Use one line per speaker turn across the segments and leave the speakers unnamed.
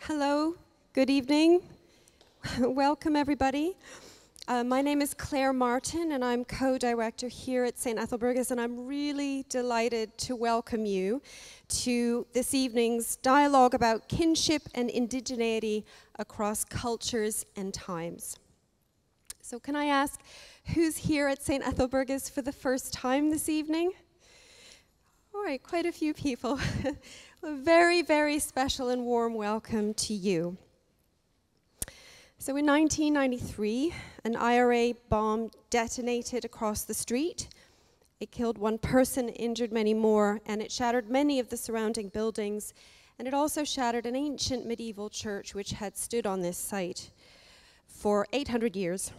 Hello, good evening. Welcome, everybody. My name is Claire Martin, and I'm co-director here at St Ethelburgas, and I'm really delighted to welcome you to this evening's dialogue about kinship and indigeneity across cultures and times. So can I ask, who's here at St Ethelburgas for the first time this evening? All right, quite a few people. A very, very special and warm welcome to you. So in 1993, an IRA bomb detonated across the street. It killed one person, injured many more, and it shattered many of the surrounding buildings. And it also shattered an ancient medieval church which had stood on this site for 800 years.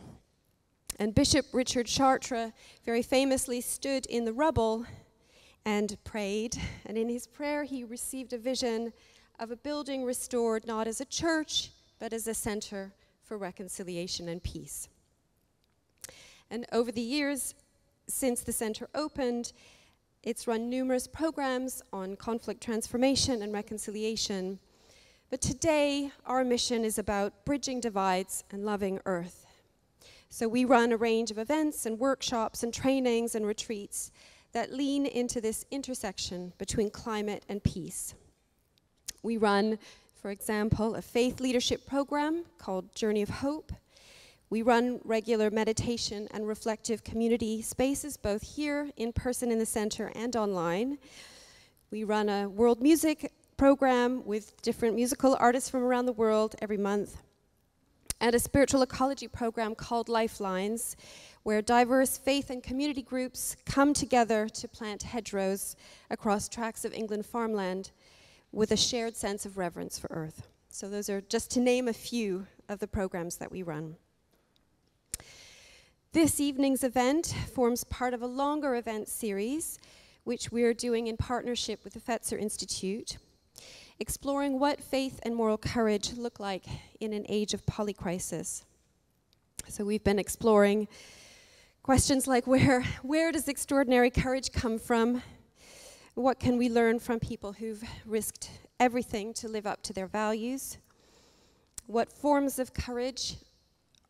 And Bishop Richard Chartres very famously stood in the rubble and prayed, and in his prayer he received a vision of a building restored not as a church, but as a center for reconciliation and peace. And over the years since the center opened, it's run numerous programs on conflict transformation and reconciliation. But today, our mission is about bridging divides and loving Earth. So we run a range of events and workshops and trainings and retreats that lean into this intersection between climate and peace. We run, for example, a faith leadership program called Journey of Hope. We run regular meditation and reflective community spaces, both here in person in the center and online. We run a world music program with different musical artists from around the world every month, and a spiritual ecology program called Lifelines, where diverse faith and community groups come together to plant hedgerows across tracts of England farmland with a shared sense of reverence for Earth. So those are just to name a few of the programs that we run. This evening's event forms part of a longer event series, which we're doing in partnership with the Fetzer Institute, exploring what faith and moral courage look like in an age of polycrisis. So we've been exploring questions like where does extraordinary courage come from? What can we learn from people who've risked everything to live up to their values? What forms of courage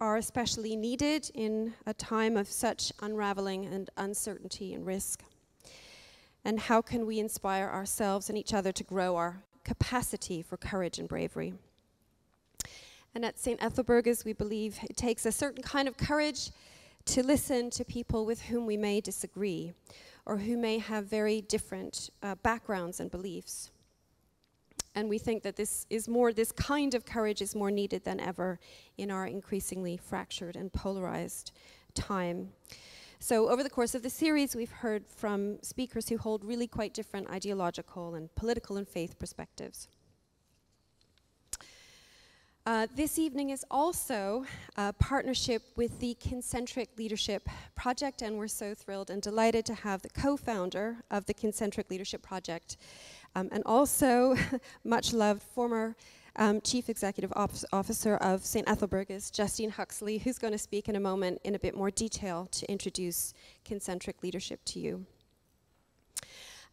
are especially needed in a time of such unraveling and uncertainty and risk? And how can we inspire ourselves and each other to grow our capacity for courage and bravery? And at St Ethelburgas, we believe it takes a certain kind of courage to listen to people with whom we may disagree, or who may have very different backgrounds and beliefs. And we think that this kind of courage is more needed than ever in our increasingly fractured and polarized time. So over the course of the series, we've heard from speakers who hold really quite different ideological and political and faith perspectives. This evening is also a partnership with the Kincentric Leadership Project, and we're so thrilled and delighted to have the co-founder of the Kincentric Leadership Project, and also much loved former Chief Executive Officer of St Ethelburgas, Justine Huxley, who's going to speak in a moment in a bit more detail to introduce Kincentric Leadership to you.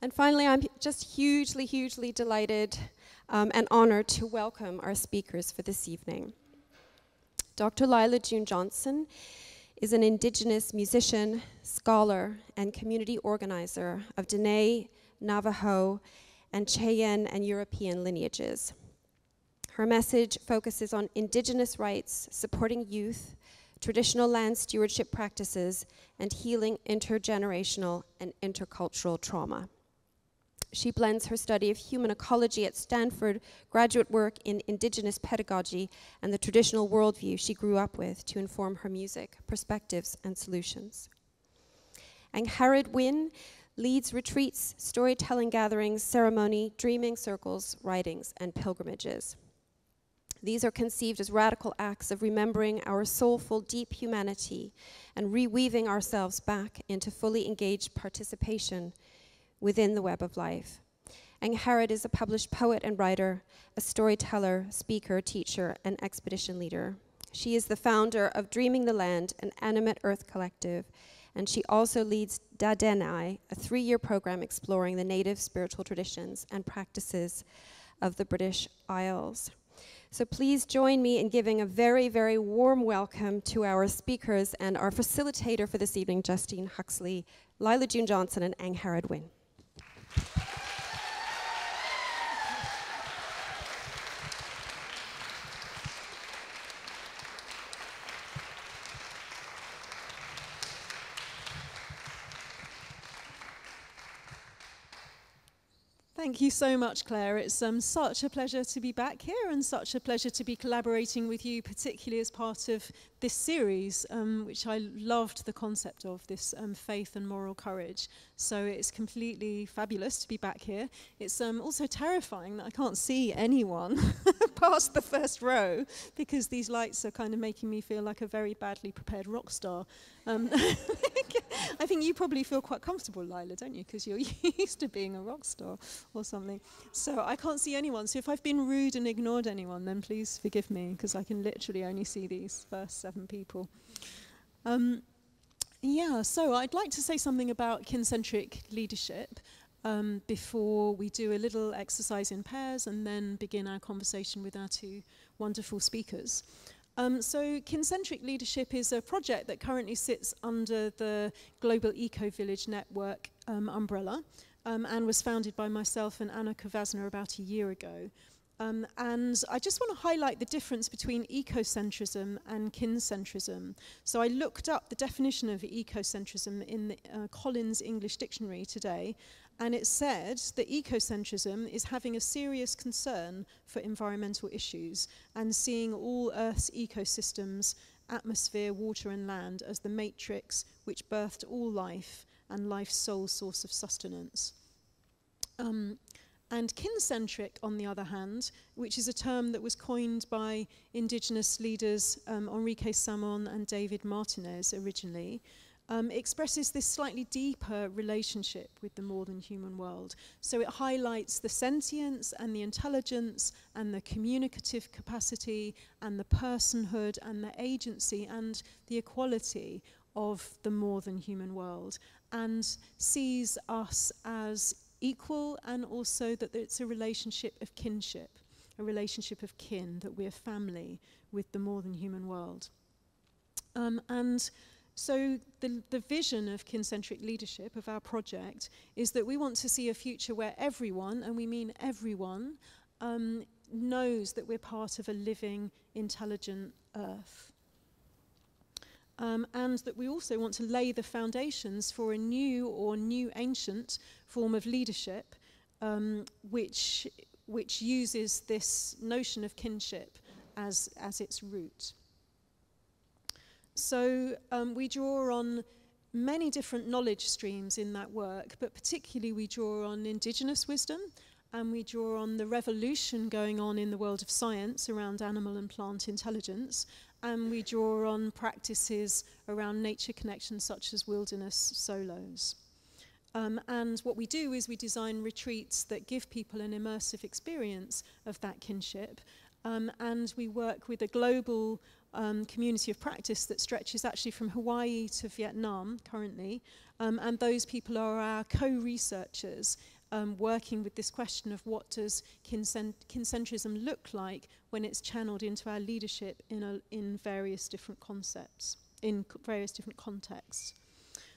And finally, I'm just hugely, hugely delighted and honored to welcome our speakers for this evening. Dr. Lyla June Johnston is an Indigenous musician, scholar, and community organizer of Diné, Navajo, and Cheyenne and European lineages. Her message focuses on Indigenous rights, supporting youth, traditional land stewardship practices, and healing intergenerational and intercultural trauma. She blends her study of human ecology at Stanford, graduate work in Indigenous Pedagogy, and the traditional worldview she grew up with to inform her music, perspectives, and solutions. Angharad Wynne leads retreats, storytelling gatherings, ceremony, dreaming circles, writings, and pilgrimages. These are conceived as radical acts of remembering our soulful, deep humanity and reweaving ourselves back into fully engaged participation within the web of life. Angharad is a published poet and writer, a storyteller, speaker, teacher, and expedition leader. She is the founder of Dreaming the Land, an animate earth collective, and she also leads Diné, a 3-year program exploring the native spiritual traditions and practices of the British Isles. So please join me in giving a very, very warm welcome to our speakers and our facilitator for this evening, Justine Huxley, Lyla June Johnston, and Angharad Wynne.
Thank you so much, Claire. It's such a pleasure to be back here and such a pleasure to be collaborating with you, particularly as part of this series, which I loved the concept of, this faith and moral courage. So it's completely fabulous to be back here. It's also terrifying that I can't see anyone past the first row because these lights are kind of making me feel like a very badly prepared rock star. I think you probably feel quite comfortable, Lyla, don't you? Because you're used to being a rock star or something. So I can't see anyone. So if I've been rude and ignored anyone, then please forgive me, because I can literally only see these first 7 people. So I'd like to say something about kincentric leadership before we do a little exercise in pairs and then begin our conversation with our 2 wonderful speakers. So Kincentric Leadership is a project that currently sits under the Global Eco-Village Network umbrella and was founded by myself and Anna Kovasna about a year ago. And I just want to highlight the difference between ecocentrism and kincentrism. So I looked up the definition of ecocentrism in the Collins English Dictionary today, and it said that ecocentrism is having a serious concern for environmental issues and seeing all Earth's ecosystems, atmosphere, water and land as the matrix which birthed all life and life's sole source of sustenance. And kincentric, on the other hand, which is a term that was coined by Indigenous leaders Enrique Samon and David Martinez originally, expresses this slightly deeper relationship with the more than human world. So it highlights the sentience and the intelligence and the communicative capacity and the personhood and the agency and the equality of the more than human world, and sees us as equal, and also that it's a relationship of kinship, a relationship of kin, that we're family with the more than human world. And so the vision of kincentric leadership of our project is that we want to see a future where everyone, and we mean everyone, knows that we're part of a living, intelligent Earth. And that we also want to lay the foundations for a new or new ancient form of leadership, which uses this notion of kinship as its root. So we draw on many different knowledge streams in that work, but particularly we draw on Indigenous wisdom, and we draw on the revolution going on in the world of science around animal and plant intelligence, and we draw on practices around nature connections such as wilderness solos. And what we do is we design retreats that give people an immersive experience of that kinship, and we work with a global community of practice that stretches actually from Hawaii to Vietnam currently, and those people are our co-researchers working with this question of what does kincentrism look like when it's channeled into our leadership in various different concepts, in various different contexts.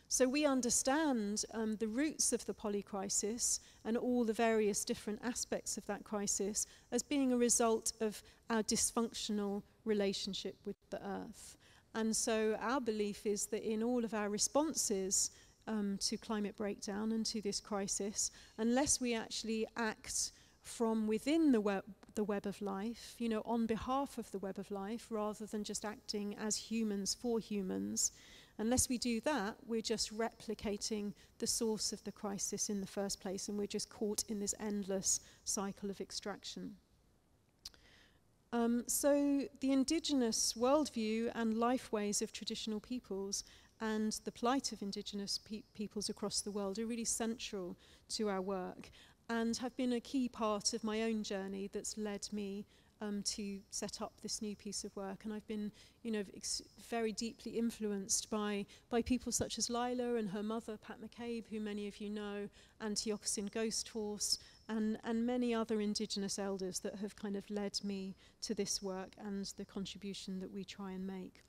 So we understand the roots of the polycrisis and all the various different aspects of that crisis as being a result of our dysfunctional relationship with the Earth. And so our belief is that in all of our responses to climate breakdown and to this crisis, unless we actually act from within the web of life, you know, on behalf of the web of life, rather than just acting as humans for humans, unless we do that, we're just replicating the source of the crisis in the first place, and we're just caught in this endless cycle of extraction. So the Indigenous worldview and life ways of traditional peoples and the plight of Indigenous peoples across the world are really central to our work and have been a key part of my own journey that's led me to set up this new piece of work. And I've been, you know, very deeply influenced by people such as Lyla and her mother, Pat McCabe, who many of you know, Antioxin Ghost Horse, and many other Indigenous elders that have kind of led me to this work and the contribution that we try and make.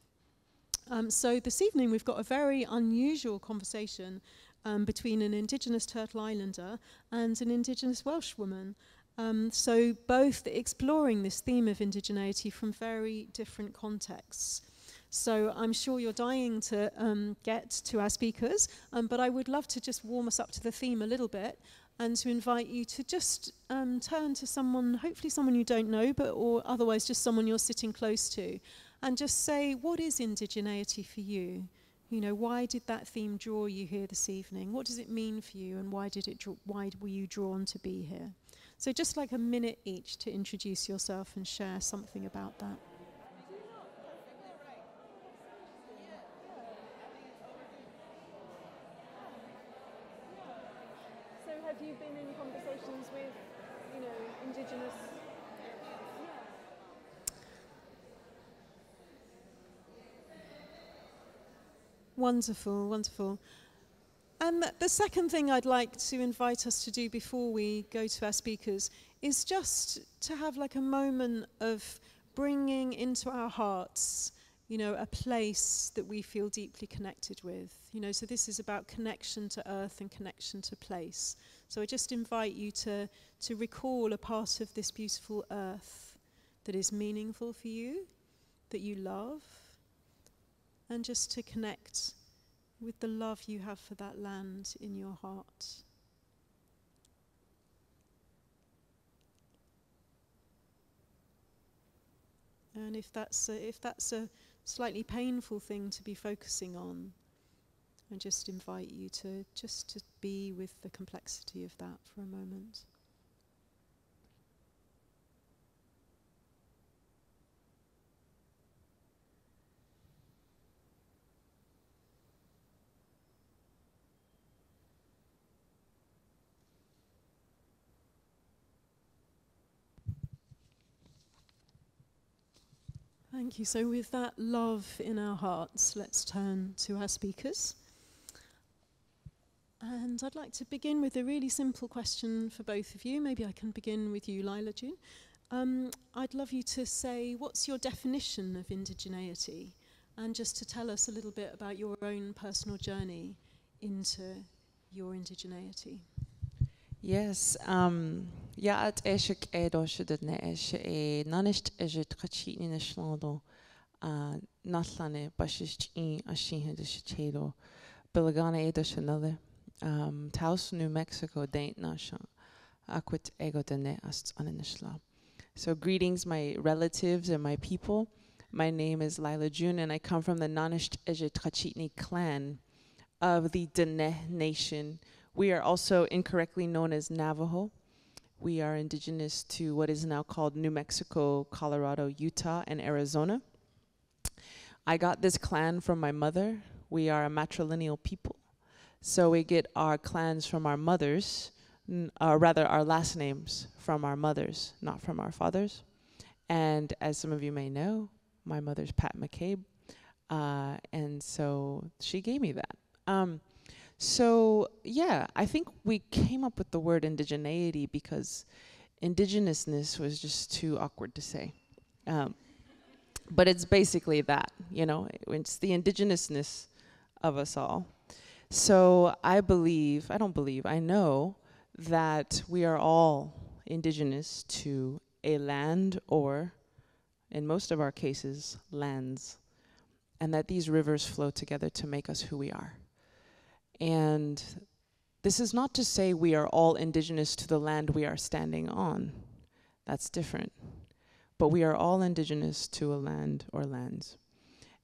So this evening we've got a very unusual conversation between an Indigenous Turtle Islander and an Indigenous Welsh woman. So both exploring this theme of indigeneity from very different contexts. So I'm sure you're dying to get to our speakers, but I would love to just warm us up to the theme a little bit and to invite you to just turn to someone, hopefully someone you don't know, but or otherwise just someone you're sitting close to, and just say, what is indigeneity for you? You know, why did that theme draw you here this evening? What does it mean for you, and why were you drawn to be here? So just like a minute each to introduce yourself and share something about that. So have you been in conversations with, you know, Indigenous? Wonderful, wonderful. And the second thing I'd like to invite us to do before we go to our speakers is just to have like a moment of bringing into our hearts, you know, a place that we feel deeply connected with. You know, so this is about connection to earth and connection to place. So I just invite you to recall a part of this beautiful earth that is meaningful for you, that you love, and just to connect with the love you have for that land in your heart. And if that's a slightly painful thing to be focusing on, I just invite you to be with the complexity of that for a moment. Thank you. So with that love in our hearts, let's turn to our speakers. And I'd like to begin with a really simple question for both of you. Maybe I can begin with you, Lyla June. I'd love you to say, what's your definition of indigeneity? And just to tell us a little bit about your own personal journey into your indigeneity.
Yes, ja, het eigenlijk edosh dat ne is nanisht is het gechien in Islando, naslane bashish in ashin de chelo, Belagana edosh another, Taos, New Mexico, daint nasha, aquit ego de ne ast anisla. So greetings, my relatives and my people. My name is Lyla June, and I come from the Nanisht Ejet Khachitni clan of the Diné Nation. We are also incorrectly known as Navajo. We are indigenous to what is now called New Mexico, Colorado, Utah, and Arizona. I got this clan from my mother. We are a matrilineal people. So we get our clans from our mothers, rather our last names from our mothers, not from our fathers. And as some of you may know, my mother's Pat McCabe. And so she gave me that. So yeah, I think we came up with the word indigeneity because indigenousness was just too awkward to say. But it's basically that, you know, it's the indigenousness of us all. So I know that we are all indigenous to a land, or in most of our cases, lands, and that these rivers flow together to make us who we are. And this is not to say we are all indigenous to the land we are standing on. That's different. But we are all indigenous to a land or lands.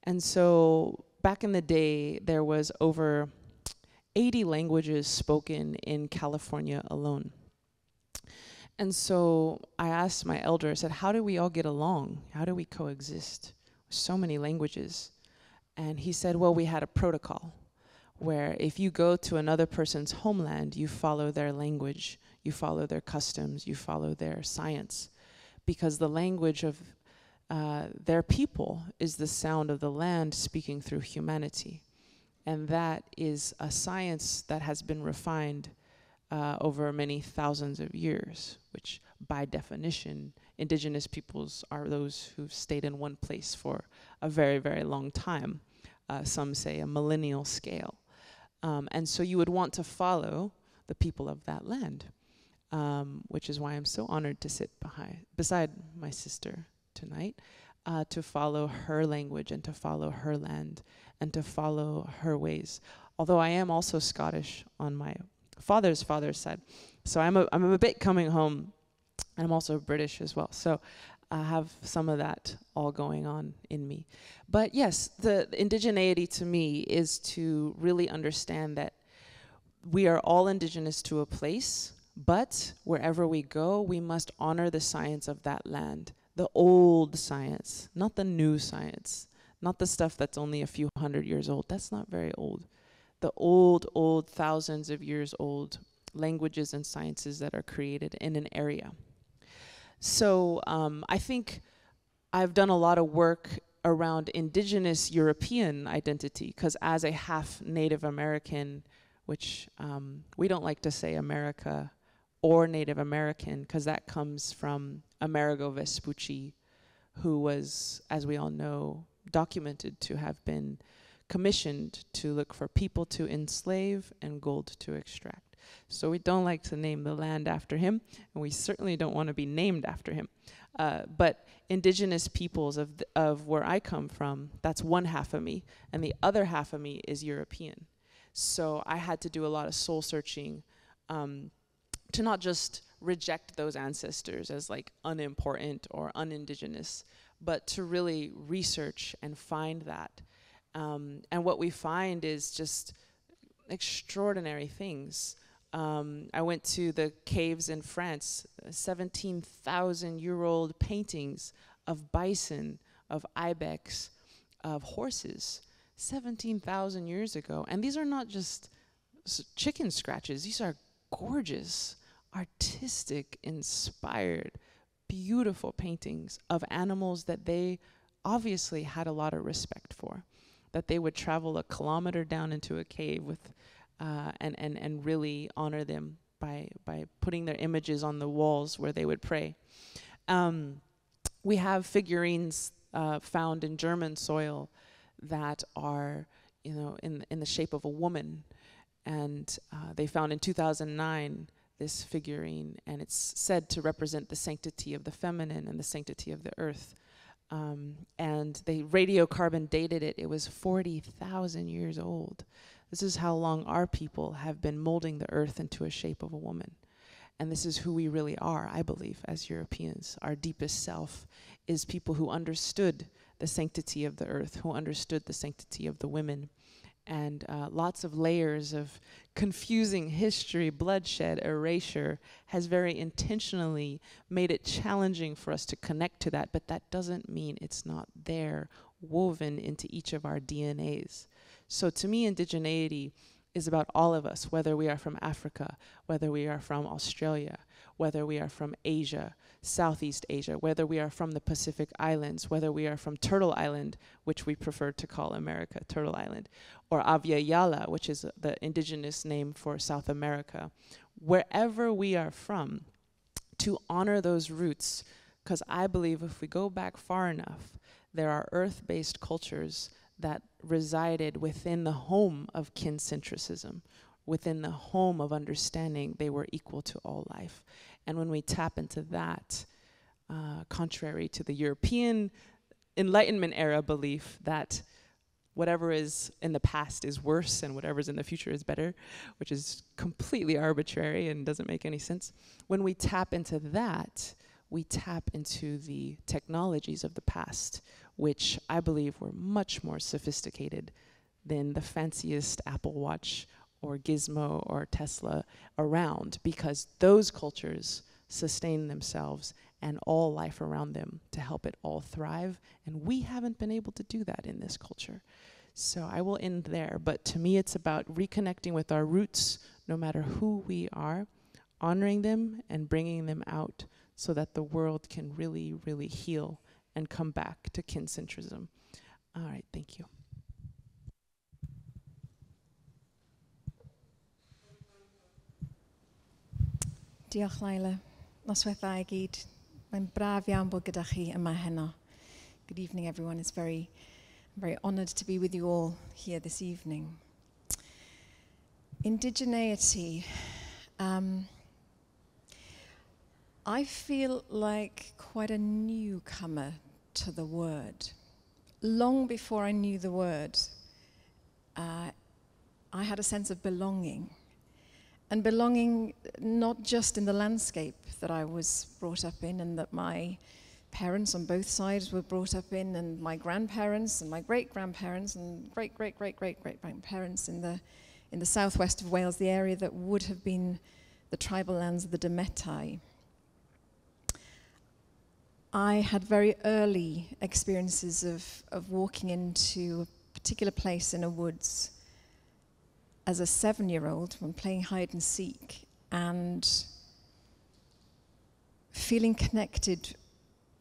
And so back in the day, there was over 80 languages spoken in California alone. And so I asked my elder, I said, how do we all get along? How do we coexist with so many languages? And he said, well, we had a protocol where if you go to another person's homeland, you follow their language, you follow their customs, you follow their science, because the language of their people is the sound of the land speaking through humanity. And that is a science that has been refined over many thousands of years, which by definition, indigenous peoples are those who've stayed in one place for a very, very long time. Some say a millennial scale. And so you would want to follow the people of that land, which is why I'm so honored to sit beside my sister tonight, to follow her language and to follow her land and to follow her ways. Although I am also Scottish on my father's side. So I'm a bit coming home, and I'm also British as well. So I have some of that all going on in me. But yes, the indigeneity to me is to really understand that we are all indigenous to a place, but wherever we go, we must honor the science of that land. The old science, not the new science, not the stuff that's only a few hundred years old. That's not very old. The old, thousands of years old languages and sciences that are created in an area. So I think I've done a lot of work around indigenous European identity, because as a half Native American, which we don't like to say America or Native American, because that comes from Amerigo Vespucci, who was, as we all know, documented to have been commissioned to look for people to enslave and gold to extract. So we don't like to name the land after him, and we certainly don't want to be named after him. But indigenous peoples of where I come from, that's one half of me, and the other half of me is European. So I had to do a lot of soul searching to not just reject those ancestors as like unimportant or unindigenous, but to really research and find that. And what we find is just extraordinary things. I went to the caves in France, 17,000-year-old paintings of bison, of ibex, of horses, 17,000 years ago. And these are not just chicken scratches. These are gorgeous, artistic, inspired, beautiful paintings of animals that they obviously had a lot of respect for, that they would travel a kilometer down into a cave with and really honor them by putting their images on the walls where they would pray. We have figurines found in German soil that are, you know, in the shape of a woman, and they found in 2009 this figurine, and it's said to represent the sanctity of the feminine and the sanctity of the earth. And they radiocarbon dated it. It was 40,000 years old. This is how long our people have been molding the earth into a shape of a woman. And this is who we really are, I believe, as Europeans. Our deepest self is people who understood the sanctity of the earth, who understood the sanctity of the women. And lots of layers of confusing history, bloodshed, erasure has very intentionally made it challenging for us to connect to that, but that doesn't mean it's not there, woven into each of our DNAs. So to me, indigeneity is about all of us, whether we are from Africa, whether we are from Australia, whether we are from Asia, Southeast Asia, whether we are from the Pacific Islands, whether we are from Turtle Island, which we prefer to call America, Turtle Island, or Avia Yala, which is the indigenous name for South America. Wherever we are from, to honor those roots, because I believe if we go back far enough, there are earth-based cultures that resided within the home of kincentricism, within the home of understanding they were equal to all life. And when we tap into that, contrary to the European Enlightenment era belief that whatever is in the past is worse and whatever's in the future is better, which is completely arbitrary and doesn't make any sense. When we tap into that, we tap into the technologies of the past, which I believe were much more sophisticated than the fanciest Apple Watch or Gizmo or Tesla around, because those cultures sustain themselves and all life around them to help it all thrive, and we haven't been able to do that in this culture. So I will end there, but to me it's about reconnecting with our roots, no matter who we are, honoring them and bringing them out so that the world can really, really heal and come back to kincentrism. All right, thank you.
Diolch Lyla. Noswaith I gyd. Mae'n braf iawn bod gyda chi yma heno. Good evening everyone. It's very honoured to be with you all here this evening. Indigeneity. I feel like quite a newcomer to the word. Long before I knew the word, I had a sense of belonging. And belonging not just in the landscape that I was brought up in and that my parents on both sides were brought up in, and my grandparents and my great-grandparents and great-great-great-great-great-grandparents in the southwest of Wales, the area that would have been the tribal lands of the Dametai. I had very early experiences of walking into a particular place in a woods as a 7-year-old when playing hide and seek and feeling connected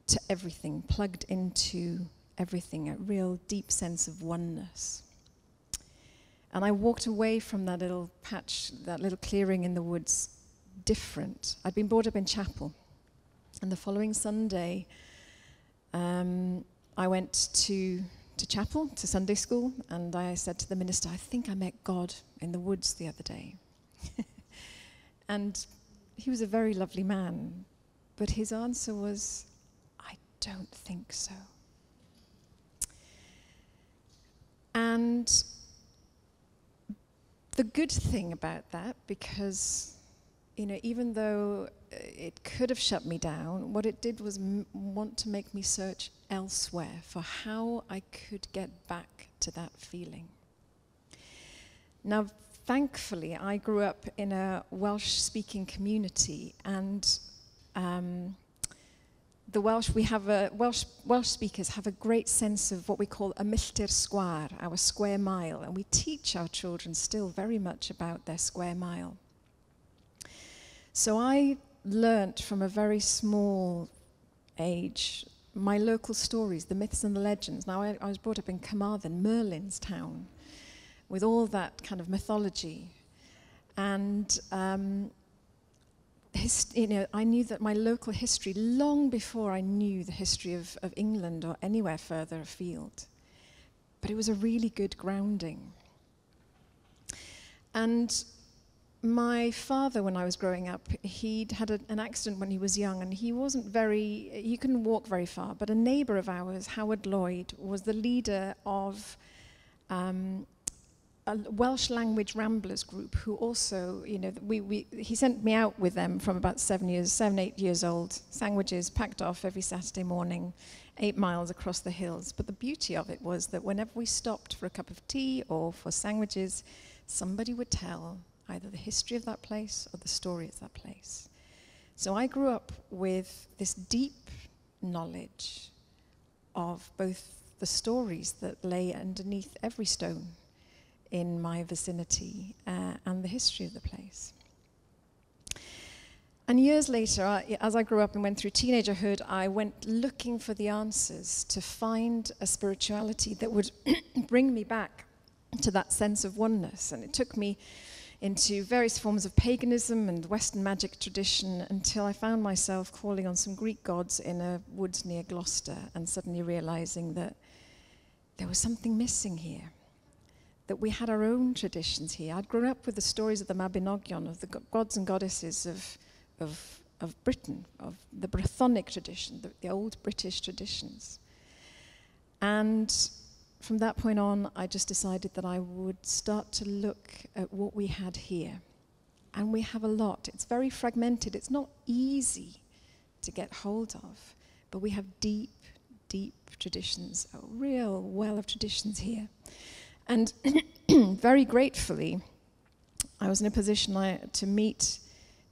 to everything, plugged into everything, a real deep sense of oneness. And I walked away from that little patch, that little clearing in the woods, different. I'd been brought up in chapel. And the following Sunday, I went to chapel, to Sunday school, and I said to the minister, I think I met God in the woods the other day. And he was a very lovely man, but his answer was, I don't think so. And the good thing about that, because even though it could have shut me down, what it did was want to make me search elsewhere for how I could get back to that feeling. Now, thankfully, I grew up in a Welsh-speaking community, and the Welsh speakers have a great sense of what we call a milltir sgwâr, our square mile, and we teach our children still very much about their square mile. So I learnt from a very small age my local stories, the myths and the legends. Now, I was brought up in Carmarthen, Merlin's town, with all that kind of mythology. And I knew that my local history, long before I knew the history of England or anywhere further afield. But it was a really good grounding. And my father, when I was growing up, he'd had an accident when he was young, and he couldn't walk very far, but a neighbour of ours, Howard Lloyd, was the leader of a Welsh language ramblers group who also, he sent me out with them from about 7, 8 years old, sandwiches packed off every Saturday morning, 8 miles across the hills. But the beauty of it was that whenever we stopped for a cup of tea or for sandwiches, somebody would tell either the history of that place or the story of that place. So I grew up with this deep knowledge of both the stories that lay underneath every stone in my vicinity and the history of the place. And years later, as I grew up and went through teenagerhood, I went looking for the answers to find a spirituality that would bring me back to that sense of oneness. And it took me into various forms of paganism and Western magic tradition until I found myself calling on some Greek gods in a woods near Gloucester and suddenly realizing that there was something missing here, that we had our own traditions here. I'd grown up with the stories of the Mabinogion, of the gods and goddesses of Britain, of the Brythonic tradition, the old British traditions. And from that point on, I just decided that I would start to look at what we had here. And we have a lot. It's very fragmented. It's not easy to get hold of, but we have deep, deep traditions, a real well of traditions here. And very gratefully, I was in a position to meet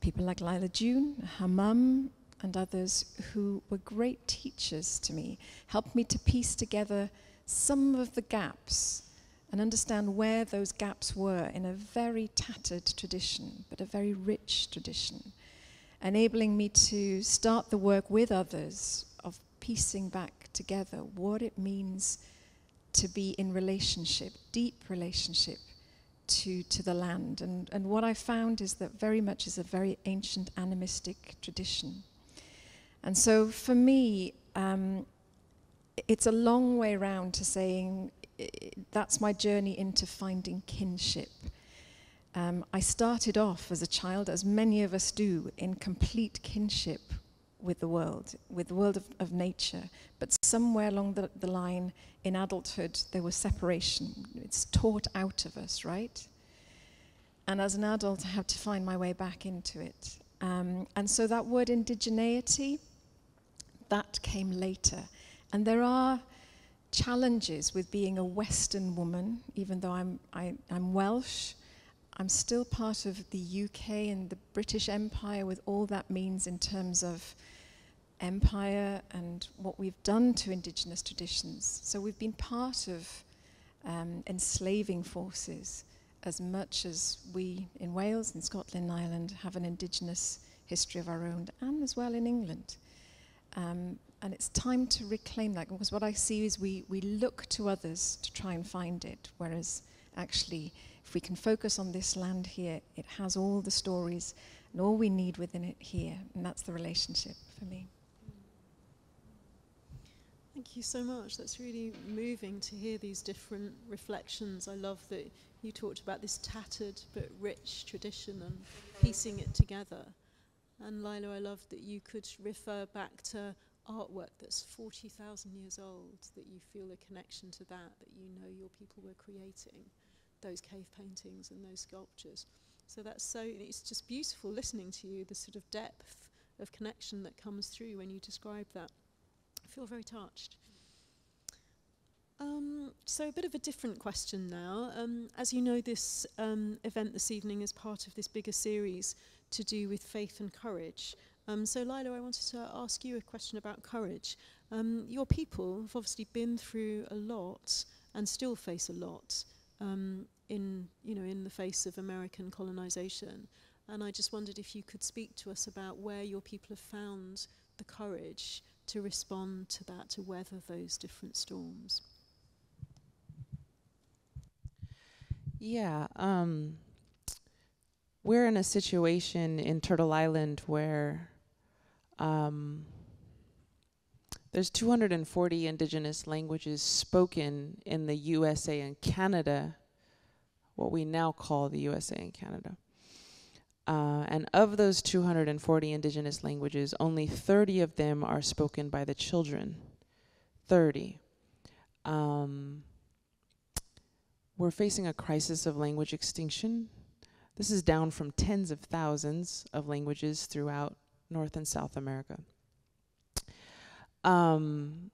people like Lyla June, her mum, and others who were great teachers to me, helped me to piece together some of the gaps and understand where those gaps were in a very tattered tradition, but a very rich tradition, enabling me to start the work with others of piecing back together what it means to be in relationship, deep relationship, to the land. And what I found is that very much is a very ancient animistic tradition. And so for me, it's a long way round to saying that's my journey into finding kinship. I started off as a child, as many of us do, in complete kinship with the world of nature. But somewhere along the line in adulthood, there was separation. It's taught out of us, right? And as an adult, I have to find my way back into it. And so that word indigeneity, that came later. And there are challenges with being a Western woman, even though I'm Welsh. I'm still part of the UK and the British Empire with all that means in terms of empire and what we've done to Indigenous traditions. So we've been part of enslaving forces as much as we in Wales, in Scotland and Ireland have an Indigenous history of our own, and as well in England. And it's time to reclaim that, because what I see is we look to others to try and find it, whereas actually if we can focus on this land here, it has all the stories and all we need within it here, and that's the relationship for me.
Thank you so much. That's really moving to hear these different reflections. I love that you talked about this tattered but rich tradition and piecing it together. And Lyla, I love that you could refer back to artwork that's 40,000 years old, that you feel a connection to that you know your people were creating, those cave paintings and those sculptures. So it's just beautiful listening to you, the sort of depth of connection that comes through when you describe that. I feel very touched. So a bit of a different question now. As you know, this event this evening is part of this bigger series to do with faith and courage. So Lyla, I wanted to ask you a question about courage. Your people have obviously been through a lot and still face a lot in the face of American colonization. And I just wondered if you could speak to us about where your people have found the courage to respond to that, to weather those different storms.
Yeah, we're in a situation in Turtle Island where there's 240 Indigenous languages spoken in the USA and Canada, what we now call the USA and Canada. And of those 240 Indigenous languages, only 30 of them are spoken by the children. 30. We're facing a crisis of language extinction. This is down from tens of thousands of languages throughout North and South America. And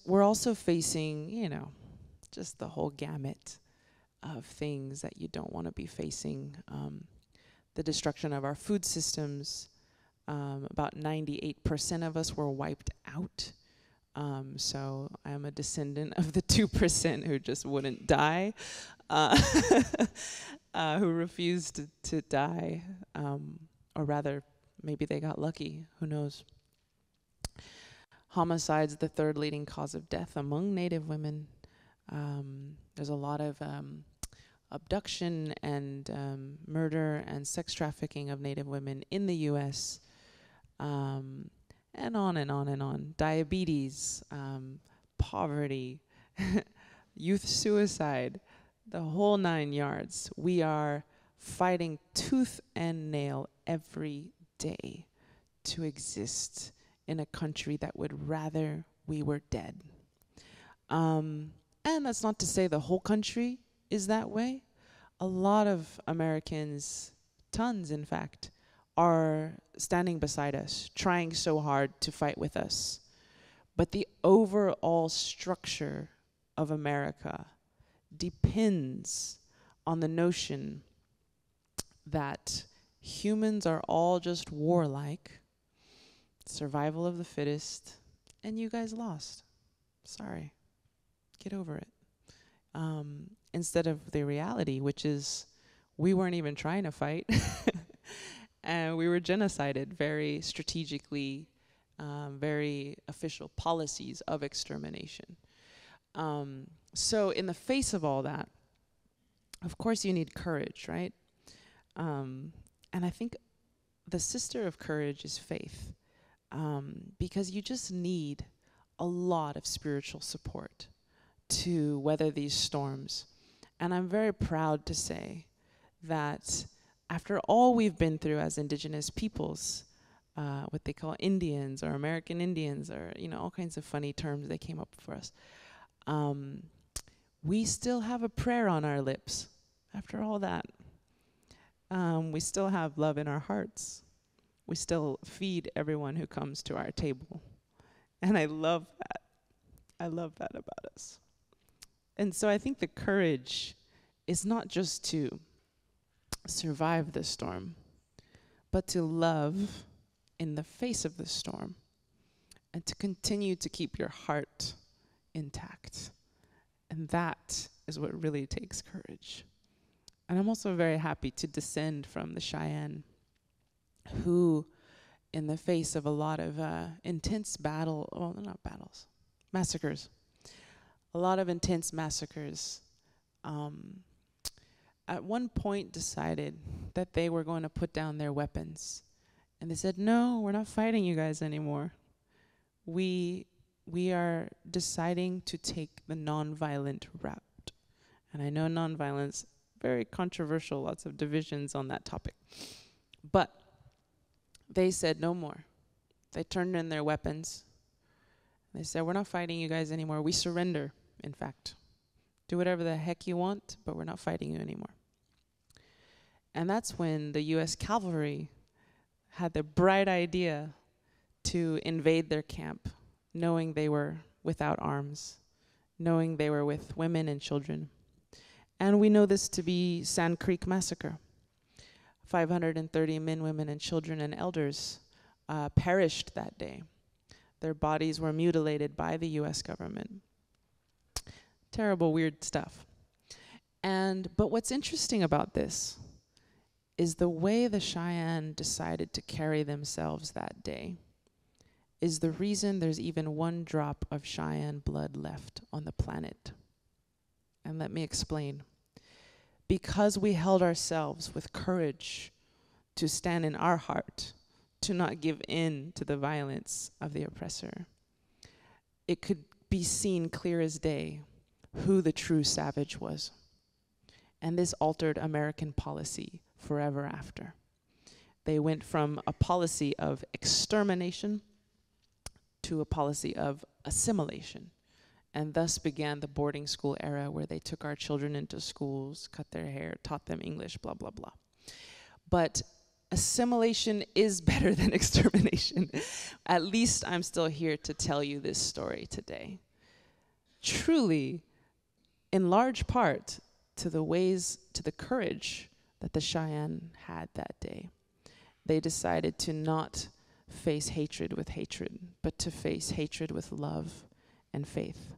we're also facing, just the whole gamut of things that you don't want to be facing. The destruction of our food systems. About 98% of us were wiped out. So I'm a descendant of the 2% who just wouldn't die, who refused to die, or rather, maybe they got lucky, who knows. Homicide's the third leading cause of death among Native women. There's a lot of abduction and murder and sex trafficking of Native women in the US, and on and on and on. Diabetes, poverty, youth suicide, the whole 9 yards. We are fighting tooth and nail every day to exist in a country that would rather we were dead. And that's not to say the whole country is that way. A lot of Americans, tons in fact, are standing beside us, trying so hard to fight with us. But the overall structure of America depends on the notion that humans are all just warlike, survival of the fittest, and you guys lost. Sorry, get over it. Instead of the reality, which is we weren't even trying to fight. And we were genocided very strategically, very official policies of extermination. So in the face of all that, of course you need courage, right? And I think the sister of courage is faith, because you just need a lot of spiritual support to weather these storms. And I'm very proud to say that after all we've been through as Indigenous peoples, what they call Indians or American Indians, or all kinds of funny terms they came up for us, we still have a prayer on our lips after all that. We still have love in our hearts. We still feed everyone who comes to our table. And I love that. I love that about us. And so I think the courage is not just to survive the storm, but to love in the face of the storm, and to continue to keep your heart intact. And that is what really takes courage. And I'm also very happy to descend from the Cheyenne, who, in the face of a lot of intense massacres, a lot of intense massacres, at one point decided that they were going to put down their weapons. And they said, no, we're not fighting you guys anymore. We are deciding to take the nonviolent route. And I know nonviolence, very controversial, lots of divisions on that topic. But they said no more. They turned in their weapons. They said, we're not fighting you guys anymore. We surrender, in fact. Do whatever the heck you want, but we're not fighting you anymore. And that's when the US cavalry had the bright idea to invade their camp, knowing they were without arms, knowing they were with women and children. And we know this to be Sand Creek Massacre. 530 men, women, and children and elders perished that day. Their bodies were mutilated by the US government. Terrible, weird stuff. But what's interesting about this is the way the Cheyenne decided to carry themselves that day is the reason there's even one drop of Cheyenne blood left on the planet. And let me explain. Because we held ourselves with courage to stand in our heart, to not give in to the violence of the oppressor, it could be seen clear as day who the true savage was. And this altered American policy forever after. They went from a policy of extermination to a policy of assimilation. And thus began the boarding school era, where they took our children into schools, cut their hair, taught them English, blah, blah, blah. But assimilation is better than extermination. At least I'm still here to tell you this story today. Truly, in large part, to the courage that the Cheyenne had that day. They decided to not face hatred with hatred, but to face hatred with love and faith.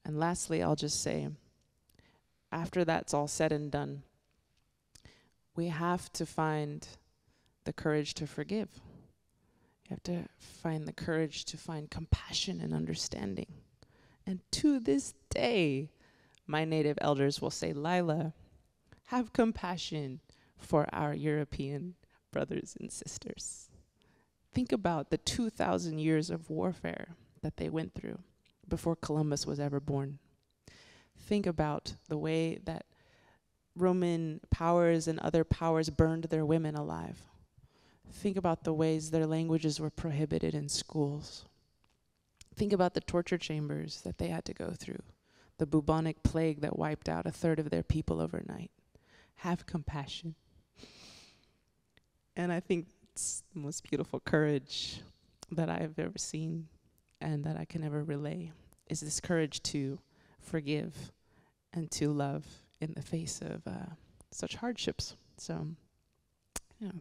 And lastly, I'll just say, after that's all said and done, we have to find the courage to forgive. You have to find the courage to find compassion and understanding. And to this day, my native elders will say, Lyla, have compassion for our European brothers and sisters. Think about the 2,000 years of warfare that they went through before Columbus was ever born. Think about the way that Roman powers and other powers burned their women alive. Think about the ways their languages were prohibited in schools. Think about the torture chambers that they had to go through, the bubonic plague that wiped out 1/3 of their people overnight. Have compassion. And I think it's the most beautiful courage that I have ever seen and that I can ever relay, is this courage to forgive and to love in the face of such hardships. So,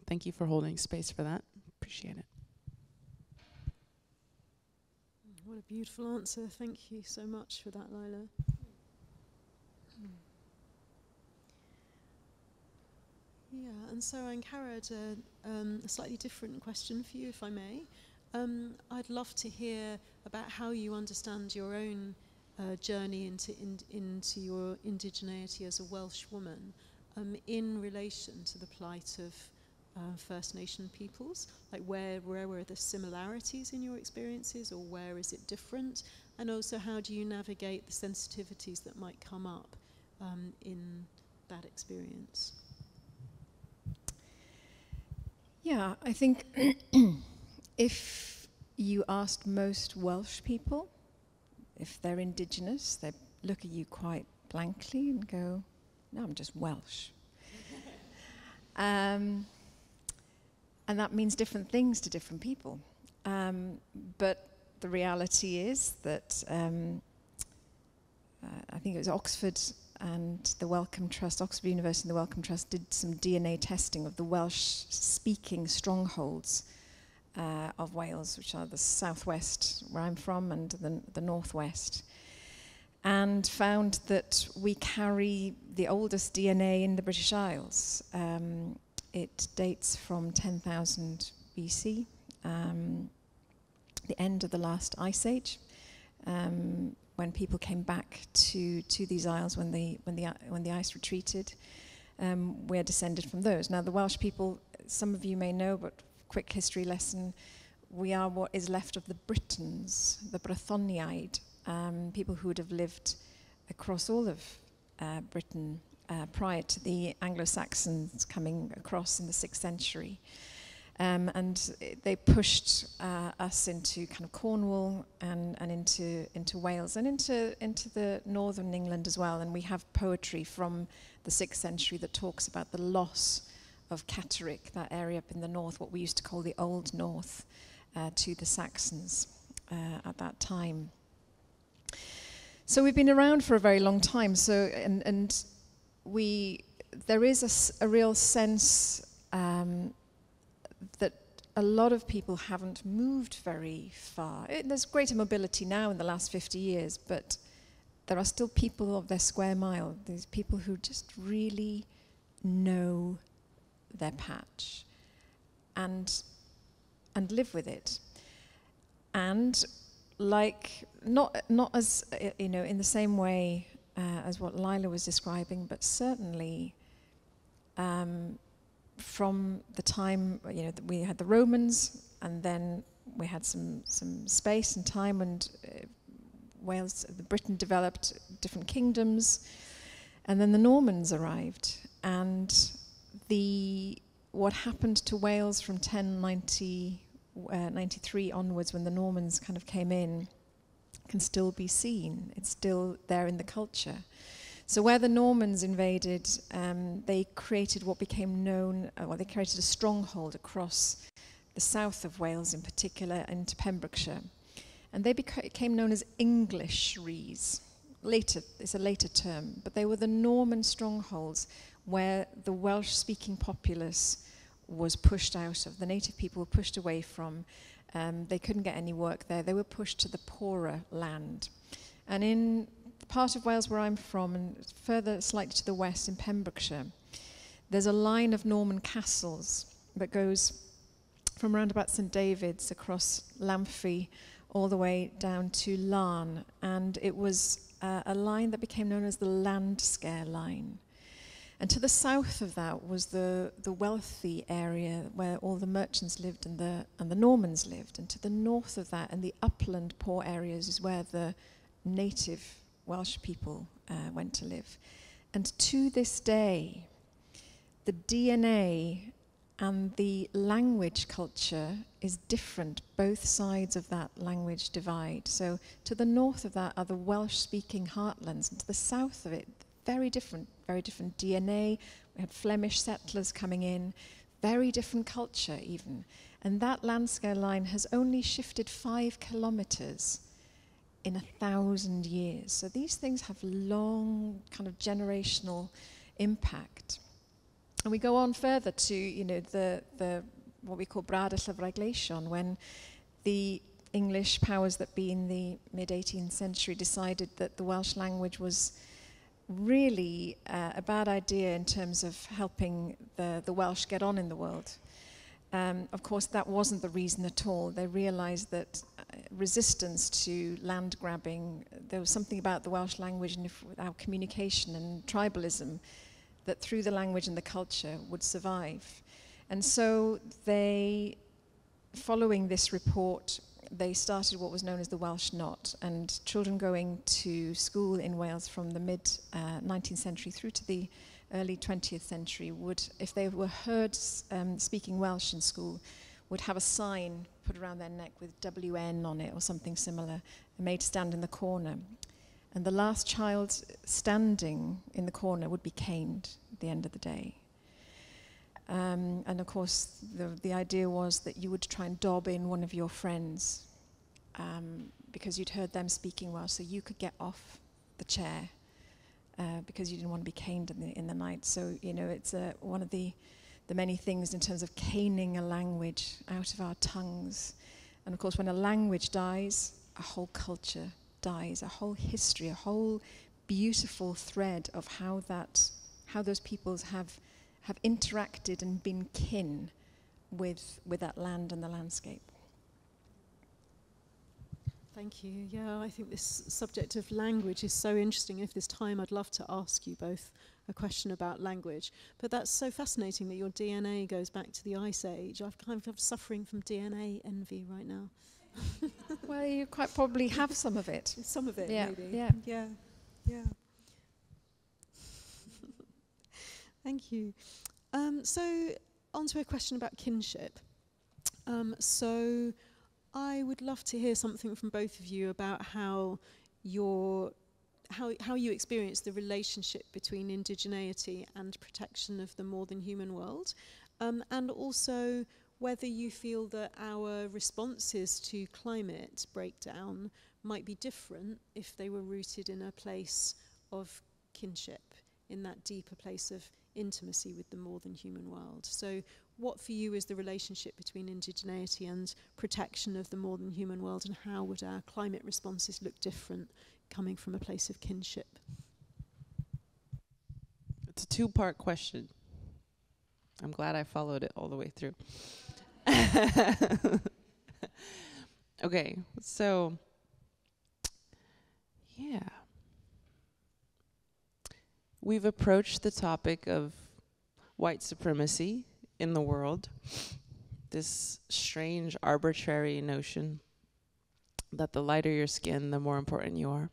thank you for holding space for that. Appreciate it.
What a beautiful answer. Thank you so much for that, Lyla. Yeah, and so Angharad, a slightly different question for you, if I may. I'd love to hear about how you understand your own journey into your indigeneity as a Welsh woman in relation to the plight of First Nation peoples? Like where were the similarities in your experiences, or where is it different? And also, how do you navigate the sensitivities that might come up in that experience?
Yeah, I think if you asked most Welsh people if they're Indigenous, they look at you quite blankly and go, no, I'm just Welsh. And that means different things to different people. But the reality is that I think it was Oxford and the Wellcome Trust, Oxford University and the Wellcome Trust did some DNA testing of the Welsh-speaking strongholds of Wales, which are the southwest, where I'm from, and the northwest, and found that we carry the oldest DNA in the British Isles. It dates from 10,000 BC, the end of the last ice age, when people came back to these isles when the ice retreated. We're descended from those. Now, the Welsh people, some of you may know, but quick history lesson, we are what is left of the Britons, the Brythoniaid, people who would have lived across all of Britain prior to the Anglo-Saxons coming across in the 6th century. And they pushed us into kind of Cornwall and into Wales and into the northern England as well. And we have poetry from the 6th century that talks about the loss of Catterick, that area up in the north, what we used to call the Old North, to the Saxons at that time. So we've been around for a very long time. So and there is a real sense that a lot of people haven't moved very far. There's greater mobility now in the last 50 years, but there are still people of their square mile. There's people who just really know their patch and live with it. And like, not as, in the same way as what Lyla was describing, but certainly from the time, that we had the Romans, and then we had some space and time, and Britain developed different kingdoms, and then the Normans arrived, and what happened to Wales from 1093 onwards, when the Normans kind of came in, can still be seen. It's still there in the culture. So where the Normans invaded, they created what became known, they created a stronghold across the south of Wales in particular, into Pembrokeshire. And they became known as Englisheries. Later, it's a later term, but they were the Norman strongholds where the Welsh-speaking populace was pushed out of. The native people were pushed away from. They couldn't get any work there. They were pushed to the poorer land. And in the part of Wales where I'm from, and further slightly to the west in Pembrokeshire, there's a line of Norman castles that goes from around about St David's across Lamphey all the way down to Larne. And it was a line that became known as the Landscare line. And to the south of that was the wealthy area where all the merchants lived and the Normans lived. And to the north of that and the upland poor areas is where the native Welsh people went to live. And to this day, the DNA and the language culture is different, both sides of that language divide. So to the north of that are the Welsh-speaking heartlands, and to the south of it, very different DNA. We had Flemish settlers coming in, very different culture even. And that landscale line has only shifted 5 kilometers in 1,000 years. So these things have long kind of generational impact. And we go on further to, the what we call Brad y Llyfreigleision, when the English powers that be in the mid-18th century decided that the Welsh language was really a bad idea in terms of helping the Welsh get on in the world. Of course, that wasn't the reason at all. They realized that resistance to land grabbing. There was something about the Welsh language and our communication and tribalism that through the language and the culture would survive. And so they, following this report, they started what was known as the Welsh Knot, and children going to school in Wales from the mid-19th century through to the early 20th century would, if they were heard speaking Welsh in school, would have a sign put around their neck with WN on it or something similar, and made to stand in the corner. And the last child standing in the corner would be caned at the end of the day. And of course, the idea was that you would try and dob in one of your friends because you'd heard them speaking Welsh, so you could get off the chair because you didn't want to be caned in the night. So, you know, it's one of the many things in terms of caning a language out of our tongues. And of course, when a language dies, a whole culture dies, a whole history, a whole beautiful thread of how those peoples have interacted and been kin with that land and the landscape.
Thank you. Yeah, I think this subject of language is so interesting. If there's time, I'd love to ask you both a question about language. But that's so fascinating that your DNA goes back to the Ice Age. I'm kind of suffering from DNA envy right now.
Well, you quite probably have some of it.
Some of it,
yeah,
maybe.
Yeah.
Yeah. Yeah. Thank you. So, on to a question about kinship. So, I would love to hear something from both of you about how you experience the relationship between indigeneity and protection of the more than human world, and also whether you feel that our responses to climate breakdown might be different if they were rooted in a place of kinship, in that deeper place of intimacy with the more than human world. So what for you is the relationship between indigeneity and protection of the more than human world, and how would our climate responses look different coming from a place of kinship?
It's a two-part question. I'm glad I followed it all the way through. Okay, so yeah. We've approached the topic of white supremacy in the world, this strange arbitrary notion that the lighter your skin, the more important you are.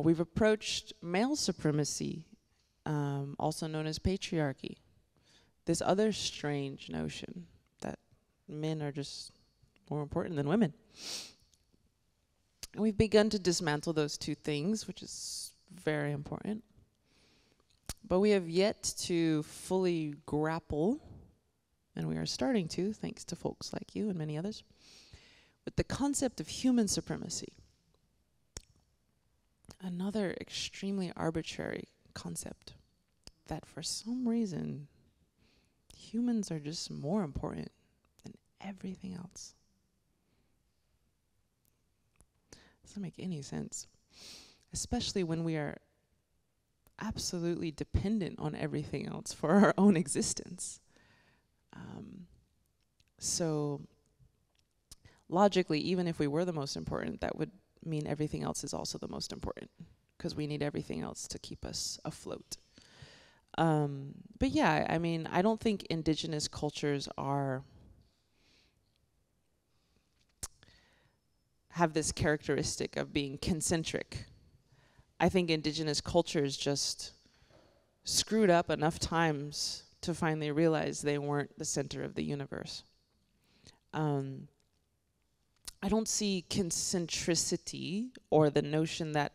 We've approached male supremacy, also known as patriarchy, this other strange notion that men are just more important than women. And we've begun to dismantle those two things, which is very important. But we have yet to fully grapple, and we are starting to, thanks to folks like you and many others, with the concept of human supremacy. Another extremely arbitrary concept that for some reason humans are just more important than everything else. Doesn't make any sense, especially when we are absolutely dependent on everything else for our own existence. So logically, even if we were the most important, that would mean everything else is also the most important, because we need everything else to keep us afloat. But yeah, I mean, I don't think indigenous cultures have this characteristic of being kincentric. I think indigenous cultures just screwed up enough times to finally realize they weren't the center of the universe. I don't see kincentricity, or the notion that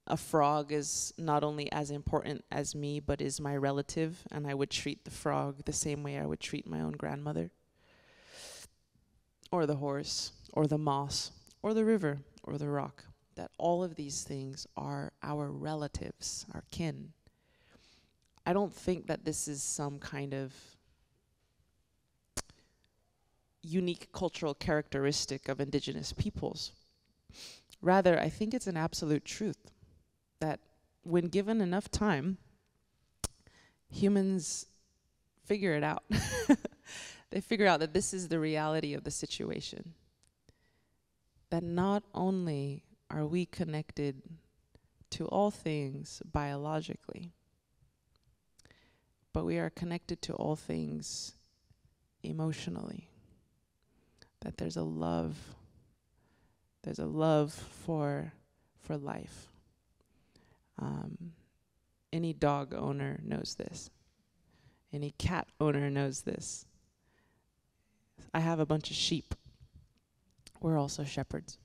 a frog is not only as important as me, but is my relative, and I would treat the frog the same way I would treat my own grandmother, or the horse, or the moss, or the river, or the rock. That all of these things are our relatives, our kin. I don't think that this is some kind of unique cultural characteristic of indigenous peoples. Rather, I think it's an absolute truth that when given enough time, humans figure it out. They figure out that this is the reality of the situation. that not only are we connected to all things biologically, but we are connected to all things emotionally. That there's a love for life. Any dog owner knows this. Any cat owner knows this. I have a bunch of sheep. We're also shepherds.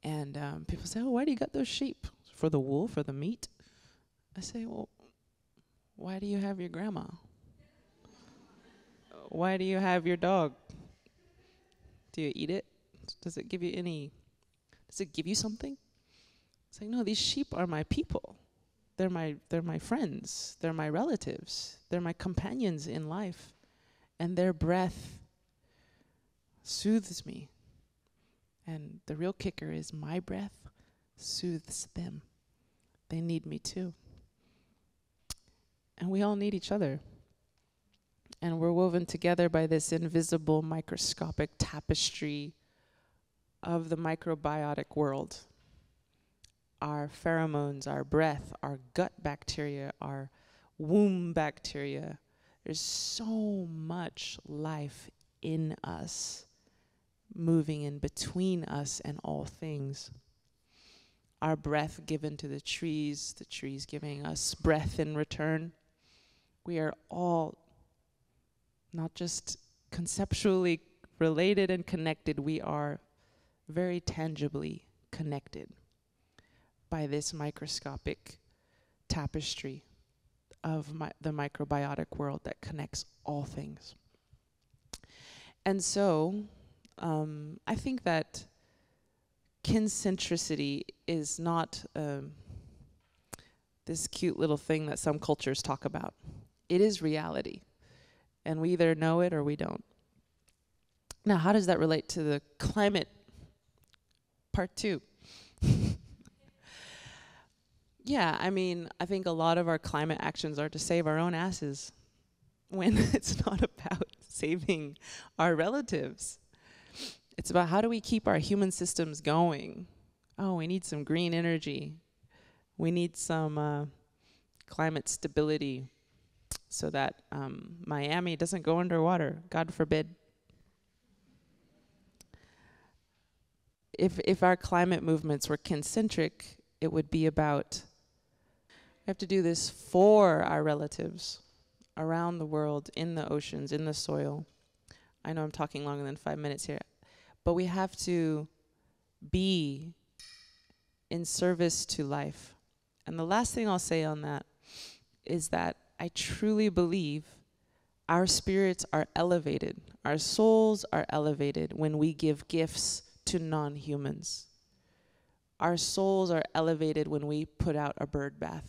And people say, oh, why do you got those sheep? For the wool, for the meat? I say, well, why do you have your grandma? Why do you have your dog? Do you eat it? Does it give you something? It's like, no, these sheep are my people. They're my friends. They're my relatives. They're my companions in life. And their breath soothes me. And the real kicker is my breath soothes them. They need me too. And we all need each other. And we're woven together by this invisible microscopic tapestry of the microbiotic world. Our pheromones, our breath, our gut bacteria, our womb bacteria. There's so much life in us, moving in between us and all things. Our breath given to the trees giving us breath in return. We are all not just conceptually related and connected, we are very tangibly connected by this microscopic tapestry of the microbiotic world that connects all things. And so, I think that kincentricity is not this cute little thing that some cultures talk about. It is reality. And we either know it or we don't. Now, how does that relate to the climate part 2? Yeah, I mean, I think a lot of our climate actions are to save our own asses when it's not about saving our relatives. It's about how do we keep our human systems going. Oh, we need some green energy. We need some climate stability so that Miami doesn't go underwater, God forbid. If our climate movements were kincentric, it would be about, we have to do this for our relatives around the world, in the oceans, in the soil. I know I'm talking longer than 5 minutes here, but we have to be in service to life. And the last thing I'll say on that is that I truly believe our spirits are elevated, our souls are elevated when we give gifts to non-humans. Our souls are elevated when we put out a bird bath.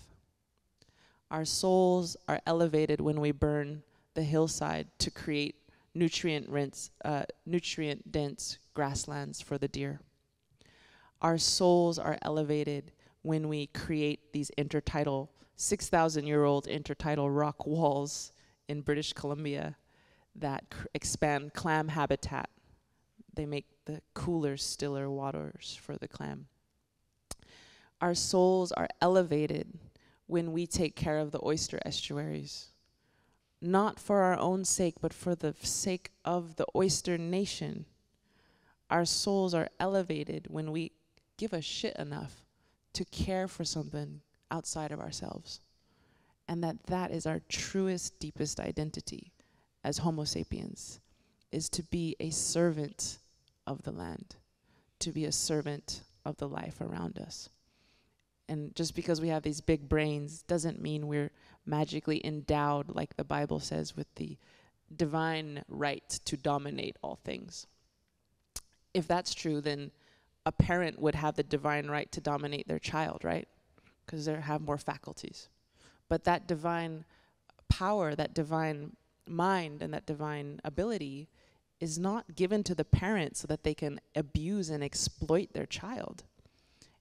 Our souls are elevated when we burn the hillside to create nutrient-dense grasslands for the deer. Our souls are elevated when we create these intertidal, 6,000-year-old intertidal rock walls in British Columbia that expand clam habitat. They make the cooler, stiller waters for the clam. Our souls are elevated when we take care of the oyster estuaries, not for our own sake, but for the sake of the oyster nation. Our souls are elevated when we give a shit enough to care for something outside of ourselves. And that is our truest, deepest identity as Homo sapiens, is to be a servant of the land, to be a servant of the life around us. And just because we have these big brains doesn't mean we're magically endowed, like the Bible says, with the divine right to dominate all things. If that's true, then a parent would have the divine right to dominate their child, right? Because they have more faculties. But that divine power, that divine mind, and that divine ability is not given to the parent so that they can abuse and exploit their child.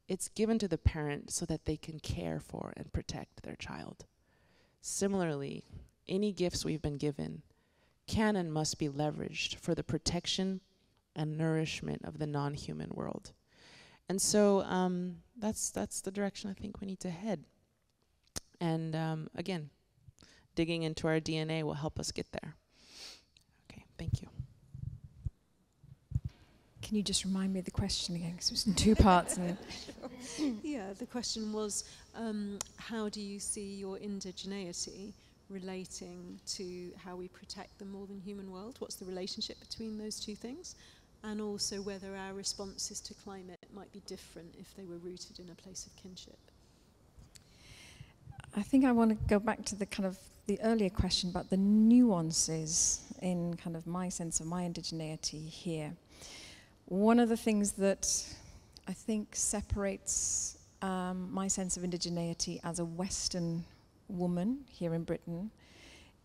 It's given to the parent so that they can care for and protect their child. Similarly, any gifts we've been given can and must be leveraged for the protection and nourishment of the non-human world. And so that's the direction I think we need to head. And again, digging into our DNA will help us get there. Okay, thank you.
Can you just remind me of the question again? Because it was in two parts. And
yeah, the question was, how do you see your indigeneity relating to how we protect the more than human world? What's the relationship between those two things? And also whether our responses to climate might be different if they were rooted in a place of kinship.
I think I want to go back to the kind of the earlier question about the nuances in kind of my sense of my indigeneity here. One of the things that I think separates my sense of indigeneity as a Western woman here in Britain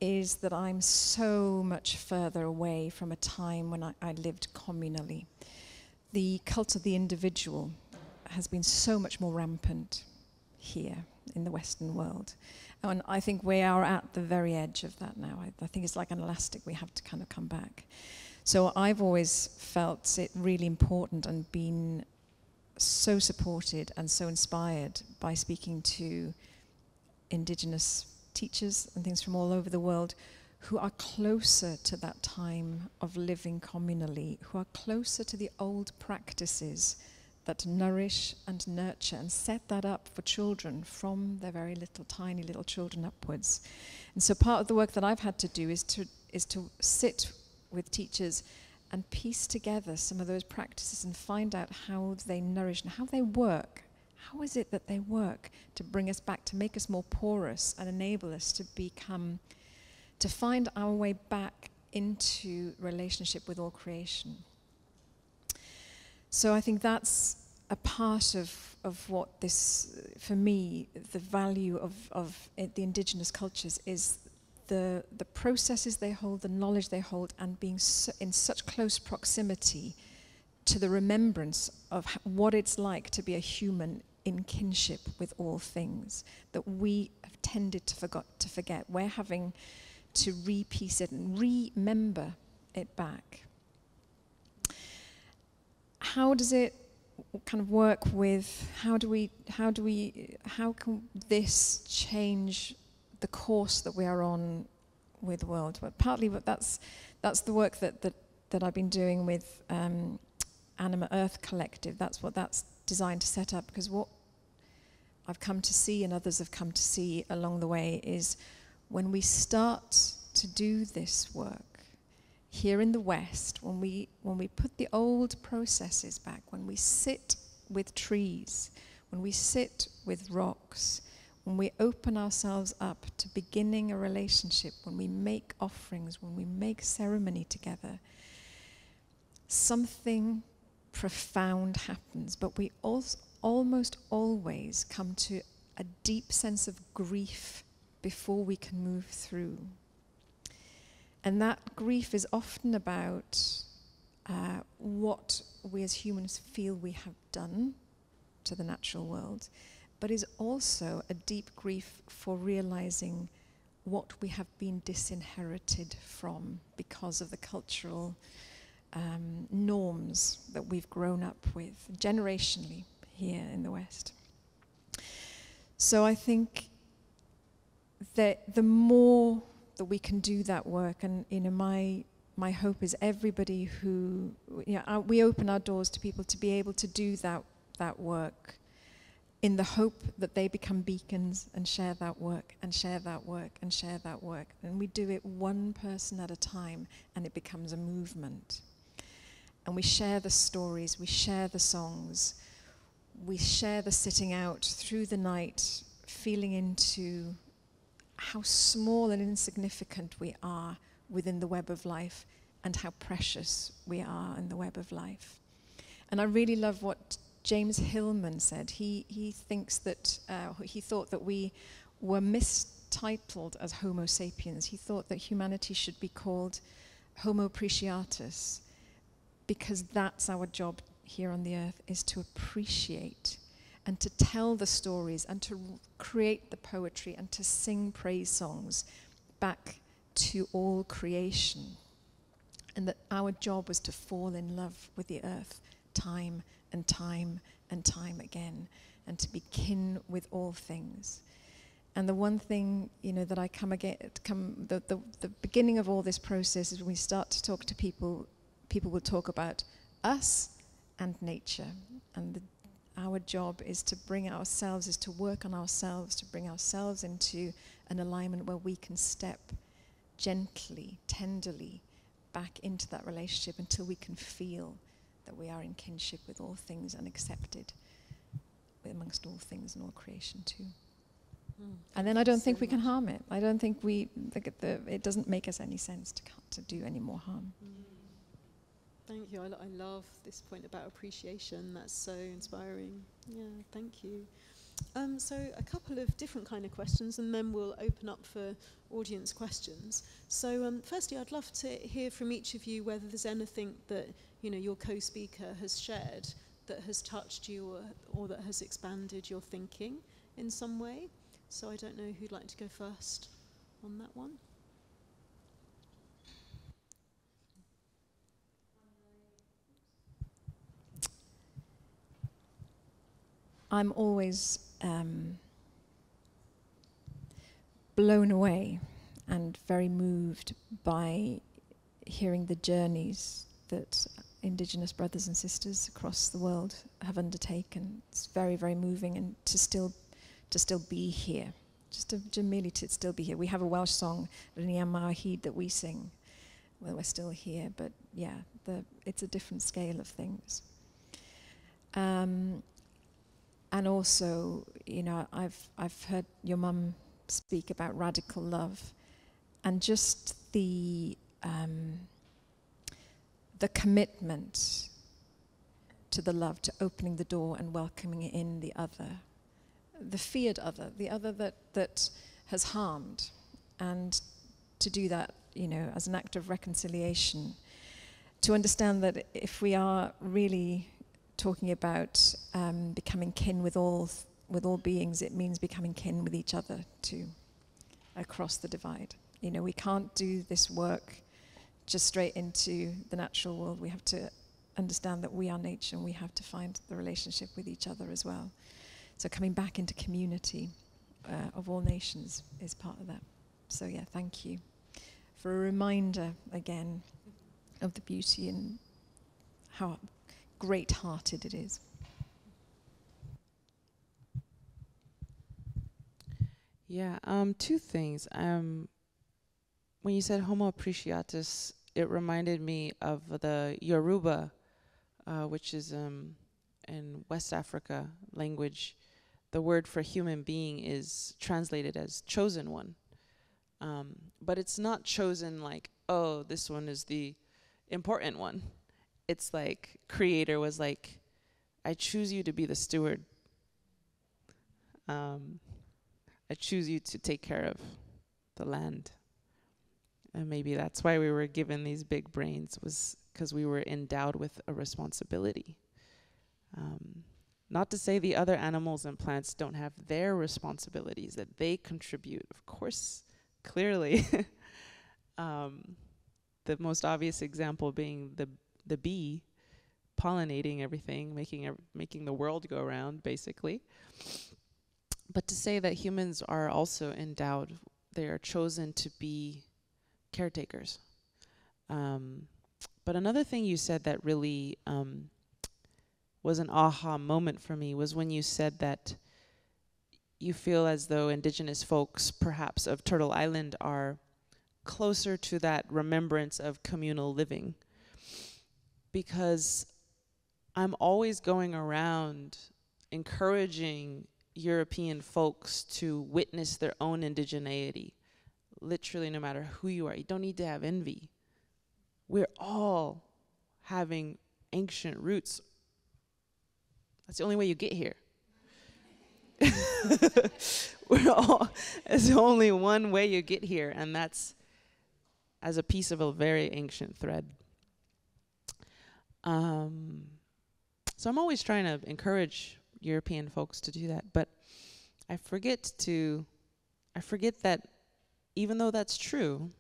is that I'm so much further away from a time when I lived communally. The cult of the individual has been so much more rampant here in the Western world. And I think we are at the very edge of that now. I think it's like an elastic, we have to kind of come back. So I've always felt it really important and been so supported and so inspired by speaking to Indigenous teachers and things from all over the world who are closer to that time of living communally, who are closer to the old practices that nourish and nurture and set that up for children from their very little, tiny little children upwards. And so part of the work that I've had to do is to sit with teachers and piece together some of those practices and find out how they nourish and how they work. How is it that they work to bring us back, to make us more porous and enable us to become, to find our way back into relationship with all creation? So I think that's a part of what this, for me, the value of the indigenous cultures is the processes they hold, the knowledge they hold, and being in such close proximity to the remembrance of what it's like to be a human in kinship with all things that we have tended to forget. We're having to re-piece it and remember it back. How does it kind of work with, how can this change the course that we are on with the world? But partly that's the work that I've been doing with Anima Earth Collective. That's what that's designed to set up, because what I've come to see and others have come to see along the way is when we start to do this work here in the West, when we put the old processes back, when we sit with trees, when we sit with rocks, when we open ourselves up to beginning a relationship, when we make offerings, when we make ceremony together, something profound happens. But we almost always come to a deep sense of grief before we can move through. And that grief is often about what we as humans feel we have done to the natural world, but is also a deep grief for realizing what we have been disinherited from because of the cultural norms that we've grown up with generationally here in the West. So I think that the more that we can do that work, and my hope is everybody who, we open our doors to people to be able to do that work in the hope that they become beacons and share that work and share that work and share that work. And we do it one person at a time, and it becomes a movement. And we share the stories, we share the songs, we share the sitting out through the night, feeling into how small and insignificant we are within the web of life and how precious we are in the web of life. And I really love what James Hillman said. He thinks that, he thought that we were mistitled as Homo sapiens. He thought that humanity should be called Homo appreciatus, because that's our job here on the earth, is to appreciate and to tell the stories and to create the poetry and to sing praise songs back to all creation. and that our job was to fall in love with the earth time and time and time again, and to be kin with all things. And the one thing, you know, that I the beginning of all this process is when we start to talk to people, people will talk about us and nature. And our job is to work on ourselves, to bring ourselves into an alignment where we can step gently, tenderly back into that relationship until we can feel that we are in kinship with all things and accepted amongst all things and all creation too. And then I don't think we can harm it. I don't think it doesn't make us any sense to do any more harm.
Thank you. I love this point about appreciation. That's so inspiring. Yeah, thank you. So a couple of different kind of questions, and then we'll open up for audience questions. So firstly, I'd love to hear from each of you whether there's anything that, you know, your co-speaker has shared that has touched you or that has expanded your thinking in some way. So I don't know who'd like to go first on that one.
I'm always blown away and very moved by hearing the journeys that Indigenous brothers and sisters across the world have undertaken. It's very, very moving, and to still be here, to merely to still be here. We have a Welsh song, lineages, that we sing when we're still here, but yeah, it's a different scale of things. And also, you know, I've heard your mum speak about radical love, and just the commitment to the love, to opening the door and welcoming in the other, the feared other, the other that has harmed, and to do that, you know, as an act of reconciliation, to understand that if we are really talking about becoming kin with all beings, it means becoming kin with each other too, across the divide. You know, we can't do this work just straight into the natural world. We have to understand that we are nature, and we have to find the relationship with each other as well. So coming back into community of all nations is part of that. So yeah, thank you for a reminder again of the beauty and how great-hearted it is.
Yeah, two things. When you said Homo appreciatus, it reminded me of the Yoruba, which is in West Africa language. The word for human being is translated as chosen one. But it's not chosen like, oh, this one is the important one. It's like Creator was like, I choose you to be the steward. I choose you to take care of the land. And maybe that's why we were given these big brains, was because we were endowed with a responsibility. Not to say the other animals and plants don't have their responsibilities that they contribute. Of course, clearly. The most obvious example being the bee pollinating everything, making the world go round, basically. But to say that humans are also endowed, they are chosen to be caretakers. But another thing you said that really was an aha moment for me was when you said that you feel as though Indigenous folks, perhaps of Turtle Island, are closer to that remembrance of communal living. Because I'm always going around encouraging European folks to witness their own indigeneity. Literally, no matter who you are, you don't need to have envy. We're all having ancient roots. That's the only way you get here. There's only one way you get here, and that's as a piece of a very ancient thread. So I'm always trying to encourage European folks to do that, but I forget that even though that's true,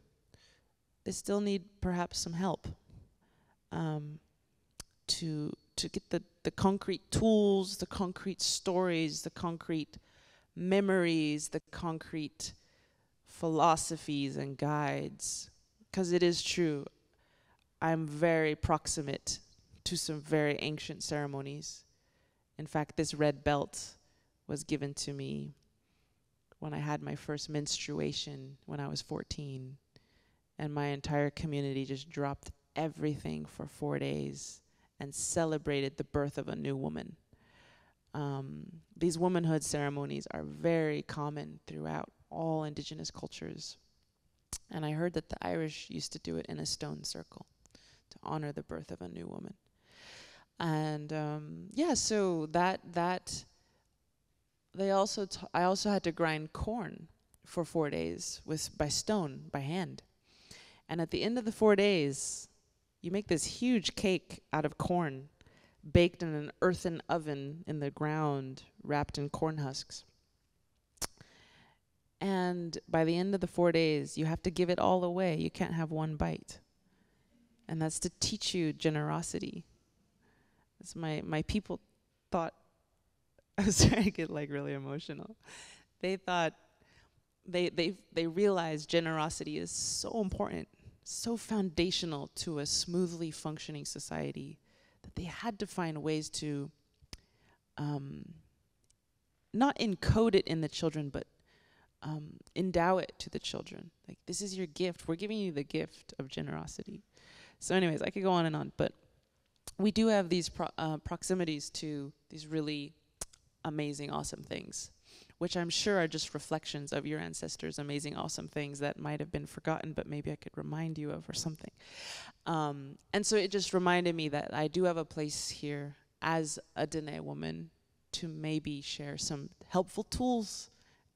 they still need perhaps some help. to get the concrete tools, the concrete stories, the concrete memories, the concrete philosophies and guides. Because it is true, I'm very proximate to some very ancient ceremonies. In fact, this red belt was given to me when I had my first menstruation when I was 14. And my entire community just dropped everything for 4 days and celebrated the birth of a new woman. These womanhood ceremonies are very common throughout all Indigenous cultures. And I heard that the Irish used to do it in a stone circle to honor the birth of a new woman. And yeah, so that they also I also had to grind corn for 4 days by stone, by hand. And at the end of the 4 days, you make this huge cake out of corn, baked in an earthen oven in the ground, wrapped in corn husks. And by the end of the 4 days, you have to give it all away. You can't have one bite. And that's to teach you generosity. That's my people thought, I was trying to get like really emotional. They thought, they realized generosity is so important, so foundational to a smoothly functioning society, that they had to find ways to not encode it in the children, but endow it to the children. Like, this is your gift. We're giving you the gift of generosity. So anyways, I could go on, but we do have these proximities to these really amazing, awesome things, which I'm sure are just reflections of your ancestors' amazing, awesome things that might have been forgotten, but maybe I could remind you of or something. And so it just reminded me that I do have a place here as a Diné woman to maybe share some helpful tools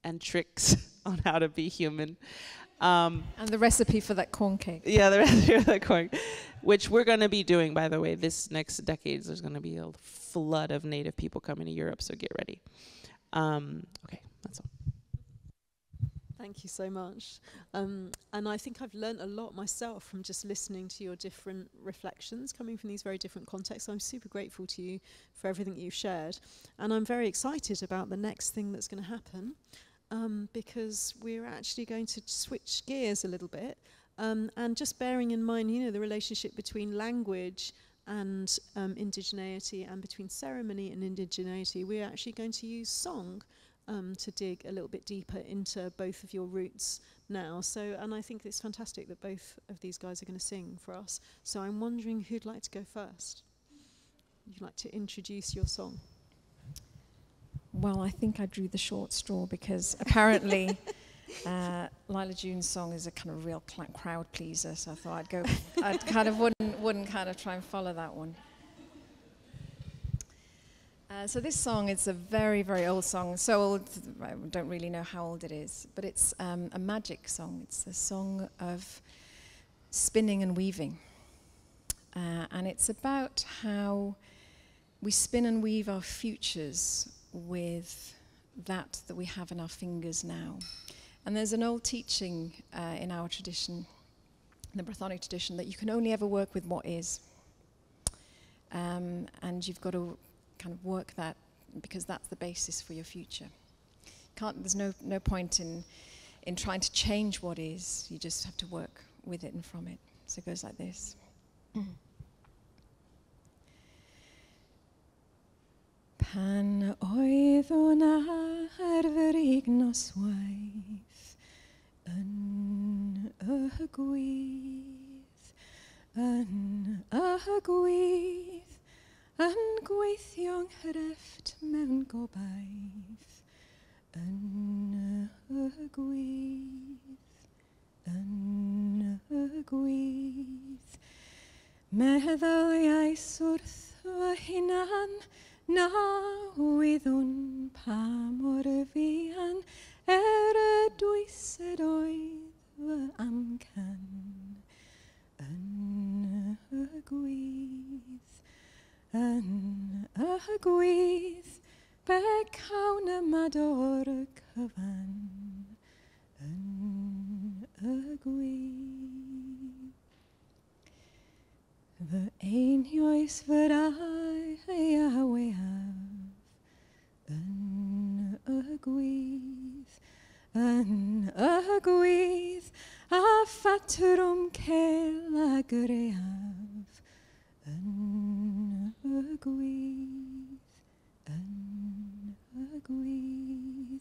and tricks on how to be human.
And the recipe for that corn cake.
Yeah, the recipe for that corn, which we're going to be doing, by the way, this next decade. There's going to be a flood of Native people coming to Europe, so get ready. Okay, that's all.
Thank you so much. And I think I've learned a lot myself from just listening to your different reflections coming from these very different contexts. I'm super grateful to you for everything you've shared. And I'm very excited about the next thing that's going to happen. Because we're actually going to switch gears a little bit, and just bearing in mind, the relationship between language and indigeneity, and between ceremony and indigeneity, we're actually going to use song to dig a little bit deeper into both of your roots now. So, and I think it's fantastic that both of these guys are going to sing for us. So I'm wondering who'd like to go first. Would you like to introduce your song?
Well, I think I drew the short straw because apparently Lyla June's song is a kind of real crowd pleaser, so I thought I kind of wouldn't kind of try and follow that one. So this song is a very, very old song, so old I don't really know how old it is, but it's a magic song. It's a song of spinning and weaving, and it's about how we spin and weave our futures with that we have in our fingers now. And there's an old teaching in our tradition, the Brythonic tradition, that you can only ever work with what is. And you've got to kind of work that, because that's the basis for your future. There's no point in trying to change what is. You just have to work with it and from it. So it goes like this. Pan oedd o'n arferig noswaith yn y gwydd, yn gweithio'n hrefft mewn gobaith, yn y gwydd, meddylais wrth fy hunan, na wyddwn pa mor fian y dwysed oedd fy amcan yn y gwydd becawn y mador cyfan yn y gwydd The ein jois varai Yahweh an agwydd a fatrum cael a greaf an agwydd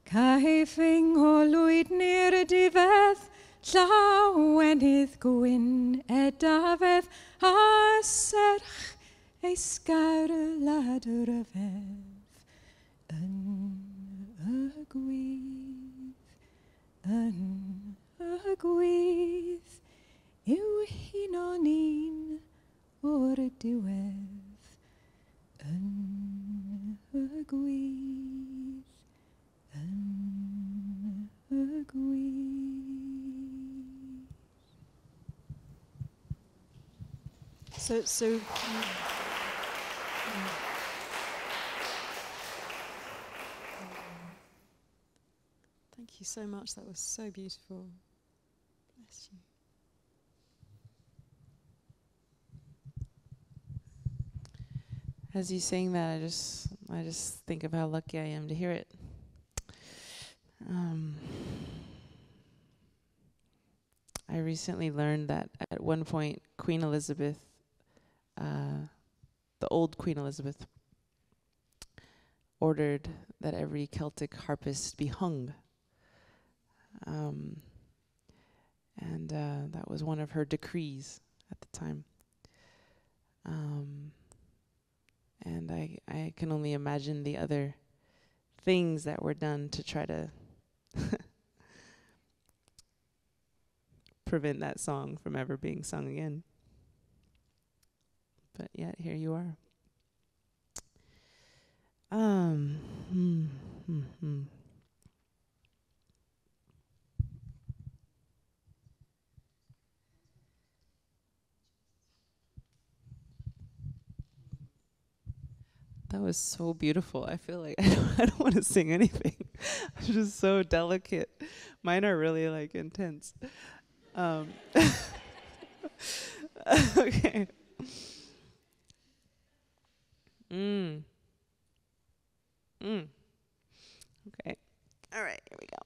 caifing o lwyd ne'r y difedd llawenydd gwyn edafedd a serch ei sgair y ladr y fef yn agwydd yw hyn o'n un o'r diwedd yn agwydd
So thank you so much. That was so beautiful. Bless you.
As you sang that, I just think of how lucky I am to hear it. I recently learned that at one point, Queen Elizabeth, the old Queen Elizabeth, ordered that every Celtic harpist be hung. And that was one of her decrees at the time. And I can only imagine the other things that were done to try to prevent that song from ever being sung again. But yet, here you are. That was so beautiful. I feel like I don't want to sing anything. I'm just so delicate. Mine are really like intense. Okay. Okay. All right, here we go.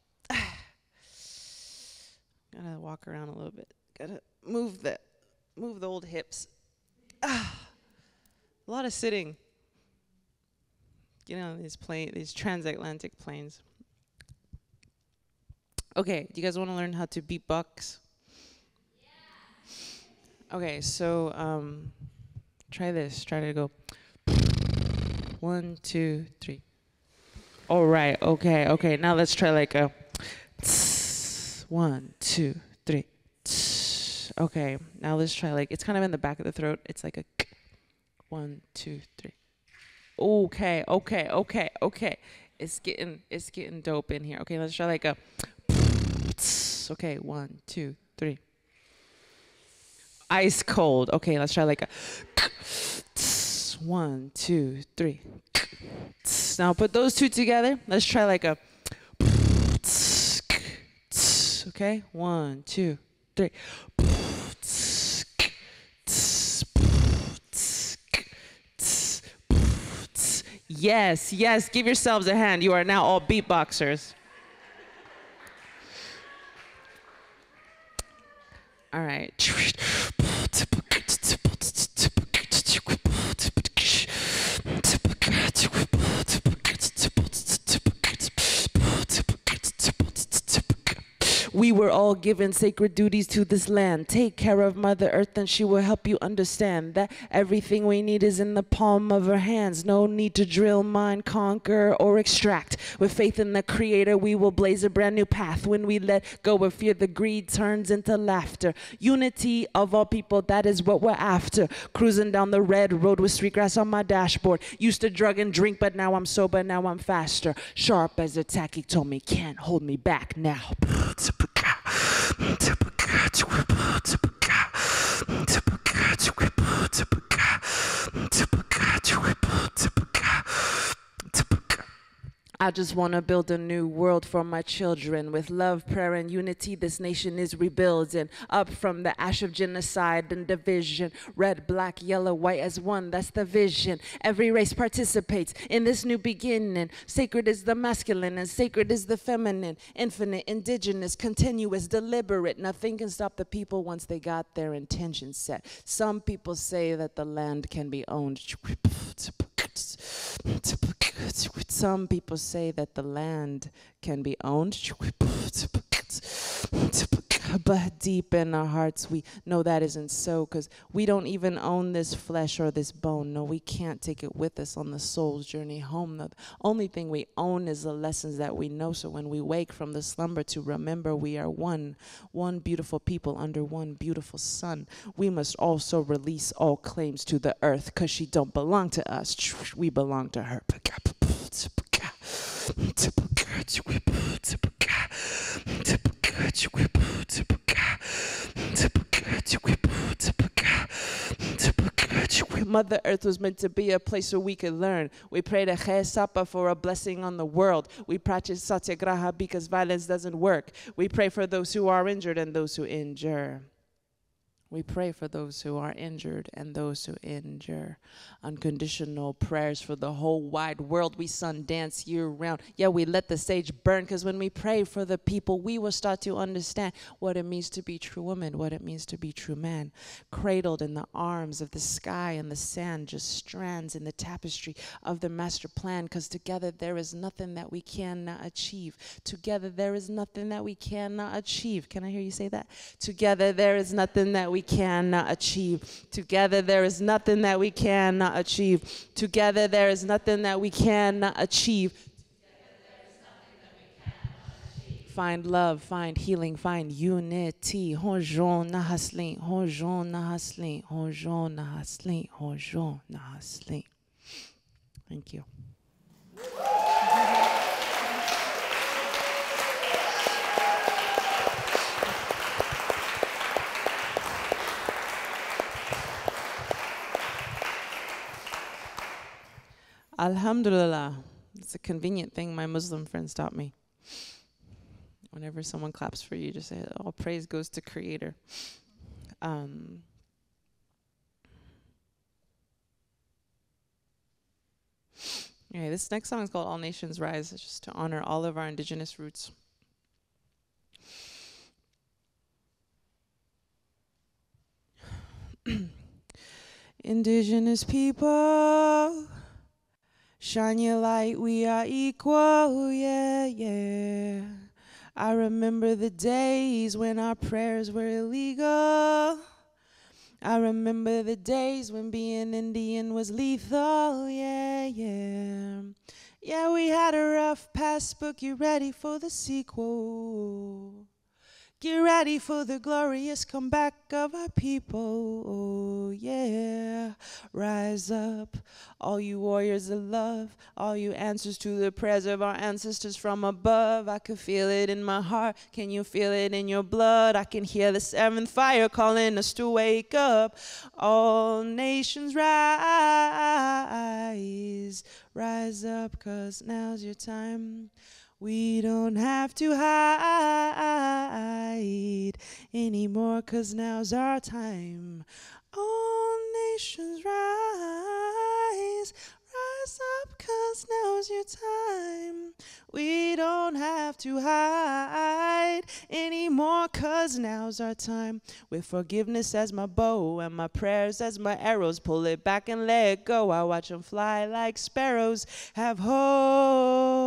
Gotta walk around a little bit. Gotta move the old hips. A lot of sitting. You know, these transatlantic planes. Okay, do you guys want to learn how to beatbox? Yeah. Okay, so try this. Try to go 1, 2, 3. All right. Okay. Now let's try like a 1, 2, 3. Okay. Now let's try like it's kind of in the back of the throat. It's like a 1, 2, 3. Okay. It's getting dope in here. Okay, let's try like a. Okay, 1, 2, 3. Ice cold. Okay, let's try like a. 1, 2, 3. Now put those two together. Let's try like a. Okay, 1, 2, 3. Yes, give yourselves a hand. You are now all beatboxers. All right. We were all given sacred duties to this land. Take care of Mother Earth and she will help you understand that everything we need is in the palm of her hands. No need to drill, mine, conquer, or extract. With faith in the Creator, we will blaze a brand new path. When we let go of fear, the greed turns into laughter. Unity of all people, that is what we're after. Cruising down the red road with sweetgrass on my dashboard. Used to drug and drink, but now I'm sober, now I'm faster. Sharp as a tack, he told me, can't hold me back now. I just want to build a new world for my children. With love, prayer, and unity, this nation is rebuilding. Up from the ash of genocide and division. Red, black, yellow, white as one, that's the vision. Every race participates in this new beginning. Sacred is the masculine and sacred is the feminine. Infinite, indigenous, continuous, deliberate. Nothing can stop the people once they got their intentions set. Some people say that the land can be owned. Some people say that the land can be owned. But deep in our hearts, we know that isn't so, because we don't even own this flesh or this bone. No, we can't take it with us on the soul's journey home. The only thing we own is the lessons that we know. So when we wake from the slumber to remember we are one beautiful people under one beautiful sun, we must also release all claims to the earth, because she don't belong to us. We belong to her. Mother Earth was meant to be a place where we could learn. We pray to Tsétsêhéstâhese for a blessing on the world. We practice satyagraha because violence doesn't work. We pray for those who are injured and those who injure. We pray for those who are injured and those who injure. Unconditional prayers for the whole wide world. We sun dance year round. Yeah, we let the sage burn, because when we pray for the people, we will start to understand what it means to be true woman, what it means to be true man. Cradled in the arms of the sky and the sand, just strands in the tapestry of the master plan, because together there is nothing that we cannot achieve. Together there is nothing that we cannot achieve. Can I hear you say that? Together there is nothing that we cannot achieve. Together there is nothing that we cannot achieve. Together there is nothing that we cannot achieve. Find love, find healing, find unity. Honjon nahasli, honjon nahasli, honjon nahasli, honjon nahasli. Thank you. Alhamdulillah. It's a convenient thing my Muslim friends taught me. Whenever someone claps for you, just say, all praise goes to Creator. Okay, this next song is called All Nations Rise. It's just to honor all of our indigenous roots. Indigenous people, shine your light, we are equal, yeah, yeah. I remember the days when our prayers were illegal. I remember the days when being Indian was lethal, yeah, yeah. Yeah, we had a rough past, but get ready for the sequel. Get ready for the glorious comeback of our people, oh yeah. Rise up, all you warriors of love, all you answers to the prayers of our ancestors from above. I could feel it in my heart, can you feel it in your blood? I can hear the seventh fire calling us to wake up. All nations rise, rise up, 'cause now's your time. We don't have to hide anymore, 'cause now's our time. All nations rise, rise up, 'cause now's your time. We don't have to hide anymore, 'cause now's our time. With forgiveness as my bow and my prayers as my arrows, pull it back and let it go. I watch them fly like sparrows. Have hope,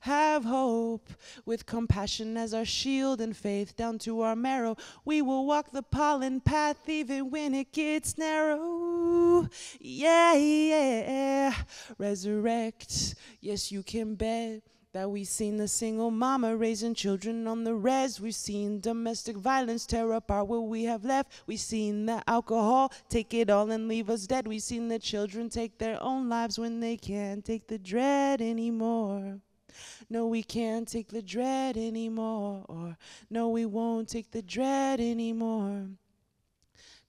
have hope. With compassion as our shield and faith down to our marrow, we will walk the pollen path even when it gets narrow. Yeah, yeah. Resurrect, yes, you can bet that we've seen the single mama raising children on the res. We've seen domestic violence tear apart what we have left. We've seen the alcohol take it all and leave us dead. We've seen the children take their own lives when they can't take the dread anymore. No, we can't take the dread anymore. Or no, we won't take the dread anymore.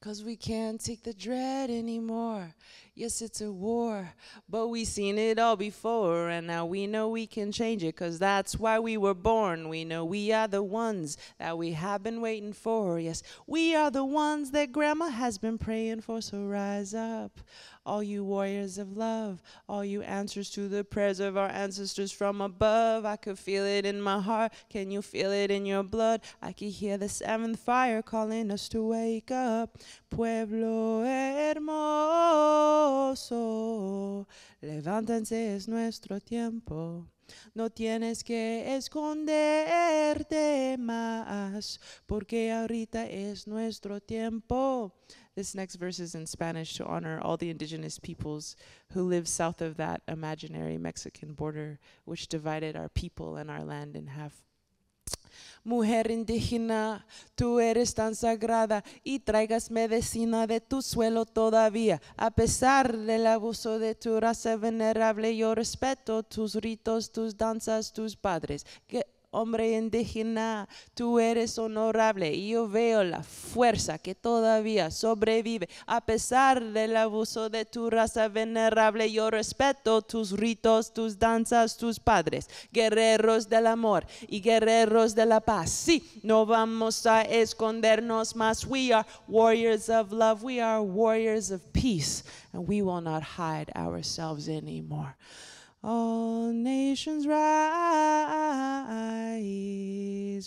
'cause we can't take the dread anymore. Yes, it's a war, but we seen it all before, and now we know we can change it, 'cause that's why we were born. We know we are the ones that we have been waiting for. Yes, we are the ones that Grandma has been praying for, so rise up, all you warriors of love, all you answers to the prayers of our ancestors from above. I could feel it in my heart. Can you feel it in your blood? I could hear the seventh fire calling us to wake up. Pueblo hermoso, levántense, es nuestro tiempo. No tienes que esconderte más, porque ahorita es nuestro tiempo. This next verse is in Spanish to honor all the indigenous peoples who live south of that imaginary Mexican border, which divided our people and our land in half. Mujer indígena, tú eres tan sagrada y traigas medicina de tu suelo todavía. A pesar del abuso de tu raza venerable, yo respeto tus ritos, tus danzas, tus padres. Hombre indígena, tú eres honorable y yo veo la fuerza que todavía sobrevive. A pesar del abuso de tu raza venerable, yo respeto tus ritos, tus danzas, tus padres. Guerreros del amor y guerreros de la paz. Sí, no vamos a escondernos más. We are warriors of love. We are warriors of peace. And we will not hide ourselves anymore. All nations rise,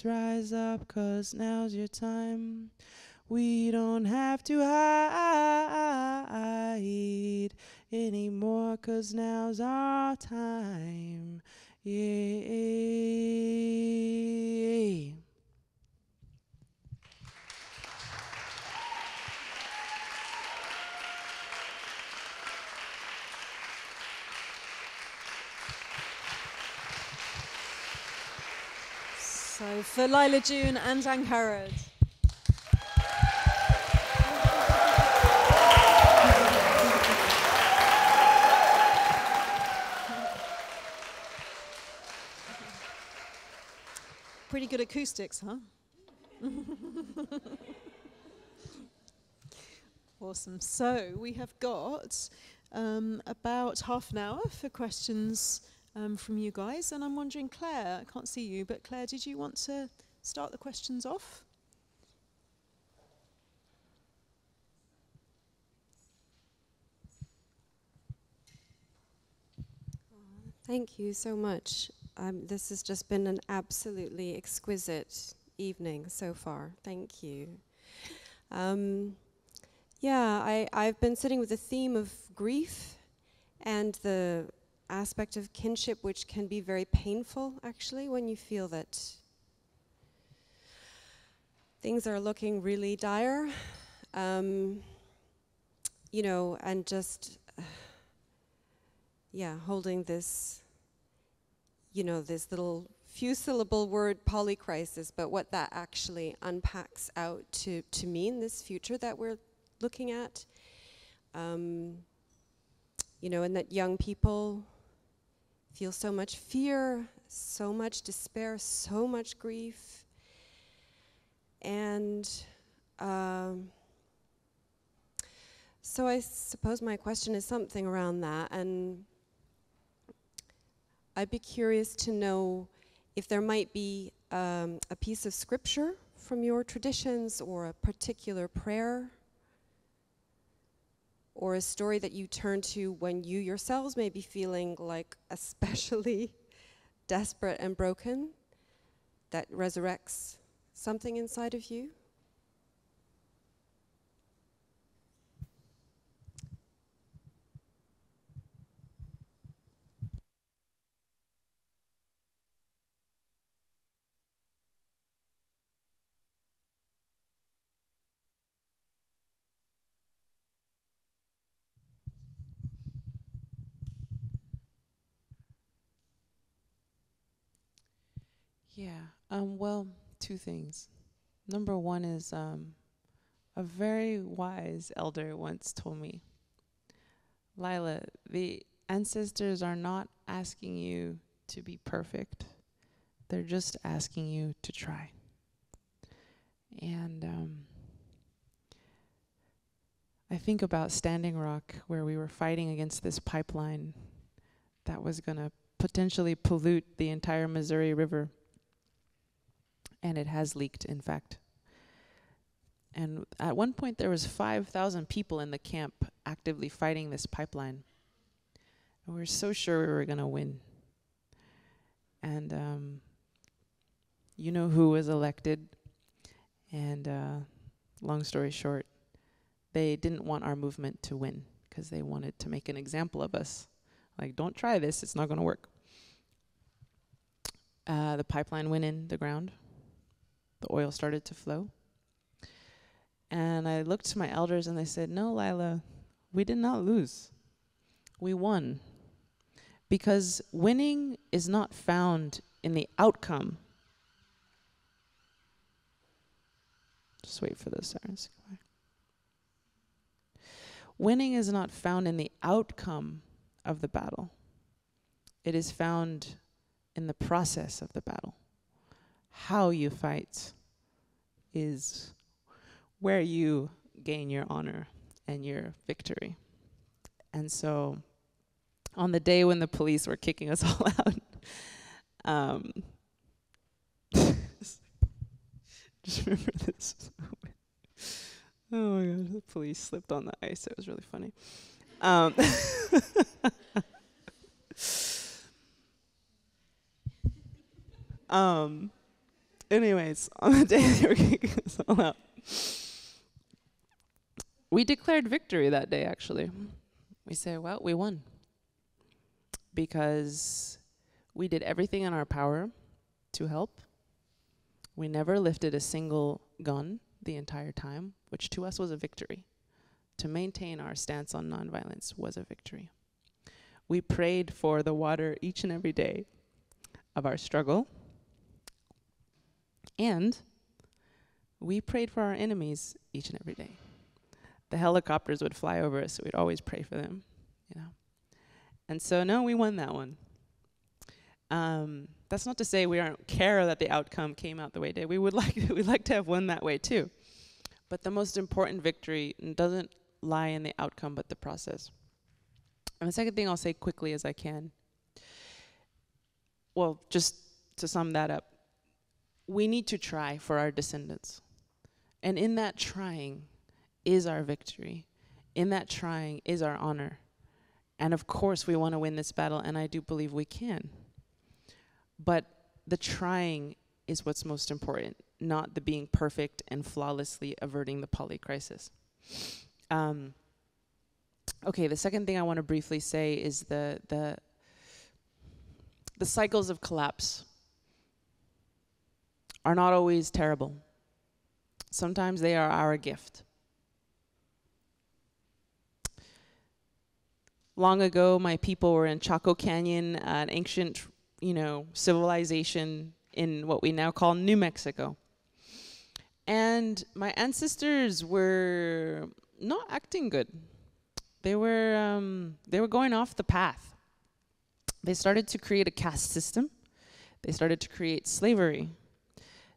rise up, 'cause now's your time. We don't have to hide anymore, 'cause now's our time. Yeah.
So for Lyla June and Angharad. Pretty good acoustics, huh? Awesome. So we have got about half an hour for questions from you guys, and I'm wondering, Claire, I can't see you, but Claire, did you want to start the questions off?
Thank you so much. This has just been an absolutely exquisite evening so far. Thank you. I've been sitting with the theme of grief and the aspect of kinship, which can be very painful, actually, when you feel that things are looking really dire, and just, holding this, this little few syllable word polycrisis, but what that actually unpacks out to mean, this future that we're looking at, and that young people feel so much fear, so much despair, so much grief. And so I suppose my question is something around that, and I'd be curious to know if there might be a piece of scripture from your traditions, or a particular prayer, or a story that you turn to when you yourselves may be feeling like especially desperate and broken, that resurrects something inside of you.
Well, two things. Number one is a very wise elder once told me, Lyla, the ancestors are not asking you to be perfect. They're just asking you to try. And I think about Standing Rock, where we were fighting against this pipeline that was going to potentially pollute the entire Missouri River. And it has leaked, in fact. And at one point, there was 5,000 people in the camp actively fighting this pipeline. And we were so sure we were going to win. And you know who was elected. And long story short, they didn't want our movement to win because they wanted to make an example of us. Like, don't try this, it's not going to work. The pipeline went in the ground. The oil started to flow. And I looked to my elders and they said, no, Lyla, we did not lose. We won. Because winning is not found in the outcome. Just wait for those sirens to go by. Winning is not found in the outcome of the battle. It is found in the process of the battle. How you fight is where you gain your honor and your victory. And so on the day when the police were kicking us all out, just remember this. Oh my God, the police slipped on the ice. It was really funny. Anyways, on the day they were kicking us all out, we declared victory that day, actually. We said, well, we won. Because we did everything in our power to help. We never lifted a single gun the entire time, which to us was a victory. To maintain our stance on nonviolence was a victory. We prayed for the water each and every day of our struggle. And we prayed for our enemies each and every day. The helicopters would fly over us, so we'd always pray for them, you know. And so, no, we won that one. That's not to say we don't care that the outcome came out the way it did. We'd like to have won that way too. But the most important victory doesn't lie in the outcome, but the process. And the second thing I'll say quickly as I can, well, just to sum that up, we need to try for our descendants. And in that trying is our victory. In that trying is our honor. And of course we want to win this battle, and I do believe we can. But the trying is what's most important, not the being perfect and flawlessly averting the polycrisis. Okay, the second thing I want to briefly say is the cycles of collapse are not always terrible. Sometimes they are our gift. Long ago, my people were in Chaco Canyon, an ancient, civilization in what we now call New Mexico. And my ancestors were not acting good. They were going off the path. They started to create a caste system. They started to create slavery.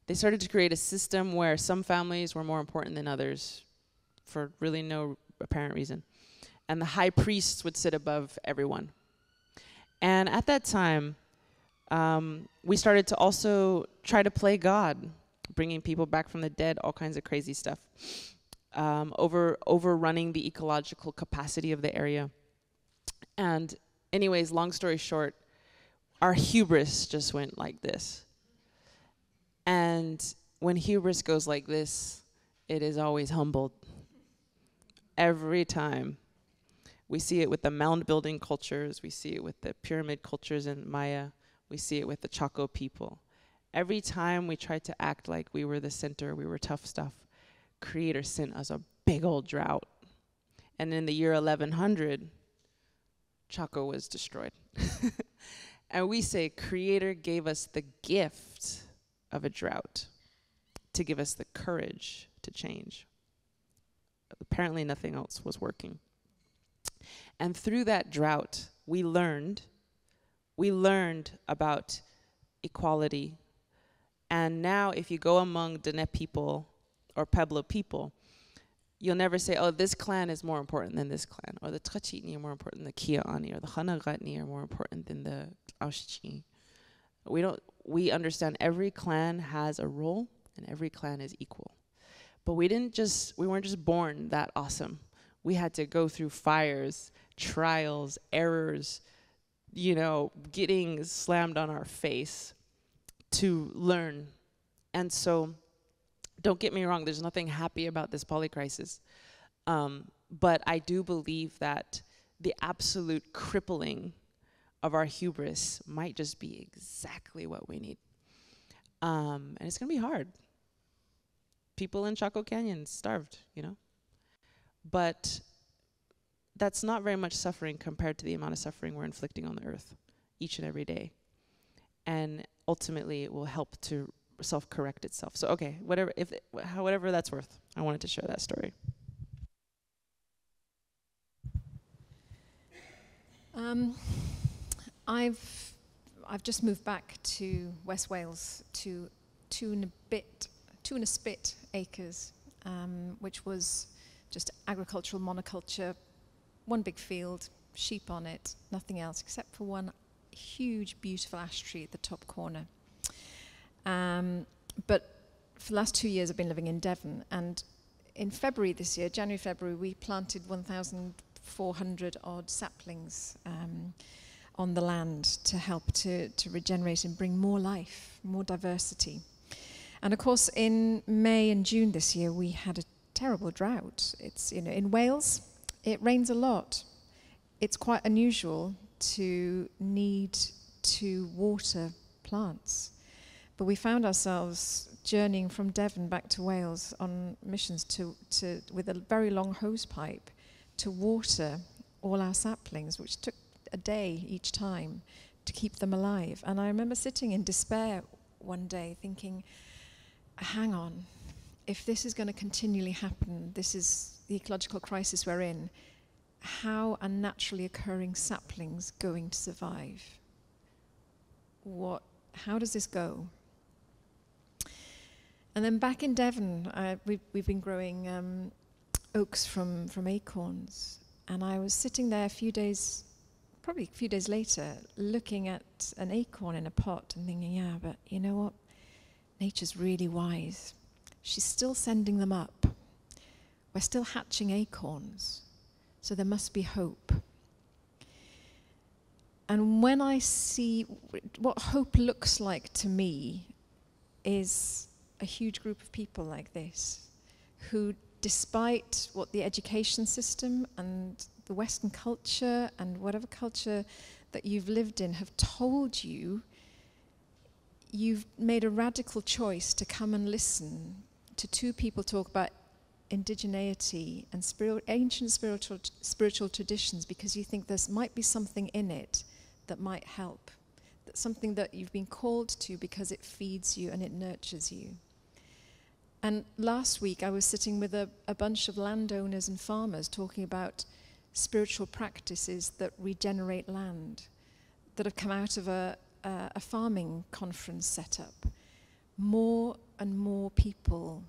They started to create a system where some families were more important than others for really no apparent reason. And the high priests would sit above everyone. And at that time, we started to also try to play God, bringing people back from the dead, all kinds of crazy stuff, overrunning the ecological capacity of the area. And anyways, long story short, our hubris just went like this. And when hubris goes like this, it is always humbled. Every time. We see it with the mound building cultures, we see it with the pyramid cultures in Maya, we see it with the Chaco people. Every time we tried to act like we were the center, we were tough stuff, Creator sent us a big old drought. And in the year 1100, Chaco was destroyed. And we say Creator gave us the gift of a drought to give us the courage to change. Apparently nothing else was working. And through that drought, we learned about equality. And now if you go among Diné people or Pueblo people, you'll never say, oh, this clan is more important than this clan, or the Tsétsêhéstâhese are more important than the Kia'ani, or the Angharad are more important than the Aushchi. We understand every clan has a role and every clan is equal. But we weren't just born that awesome. We had to go through fires, trials, errors, you know, getting slammed on our face to learn. And so, don't get me wrong, there's nothing happy about this polycrisis. But I do believe that the absolute crippling of our hubris might just be exactly what we need. And it's gonna be hard. People in Chaco Canyon starved, you know? But that's not very much suffering compared to the amount of suffering we're inflicting on the earth each and every day. And ultimately it will help to self-correct itself. So okay, whatever that's worth, I wanted to share that story.
I've just moved back to West Wales to two and a spit acres, which was just agricultural monoculture, one big field, sheep on it, nothing else except for one huge, beautiful ash tree at the top corner. But for the last 2 years, I've been living in Devon, and in February this year, January, February, we planted 1,400 odd saplings on the land to help to regenerate and bring more life, more diversity. And of course, in May and June this year, we had a terrible drought. It's, you know, in Wales, it rains a lot. It's quite unusual to need to water plants. But we found ourselves journeying from Devon back to Wales on missions with a very long hose pipe to water all our saplings, which took a day each time to keep them alive. And I remember sitting in despair one day thinking, hang on, if this is going to continually happen, this is the ecological crisis we're in, how are naturally occurring saplings going to survive? How does this go? And then back in Devon, we've been growing oaks from acorns. And I was sitting there probably a few days later, looking at an acorn in a pot and thinking, yeah, but you know what? Nature's really wise. She's still sending them up. We're still hatching acorns. So there must be hope. And when I see what hope looks like to me is a huge group of people like this who, despite what the education system and the Western culture and whatever culture that you've lived in have told you, you've made a radical choice to come and listen to two people talk about indigeneity and ancient spiritual traditions, because you think there might be something in it that might help. That's something that you've been called to because it feeds you and it nurtures you. And last week I was sitting with a bunch of landowners and farmers talking about spiritual practices that regenerate land, that have come out of a farming conference setup. More and more people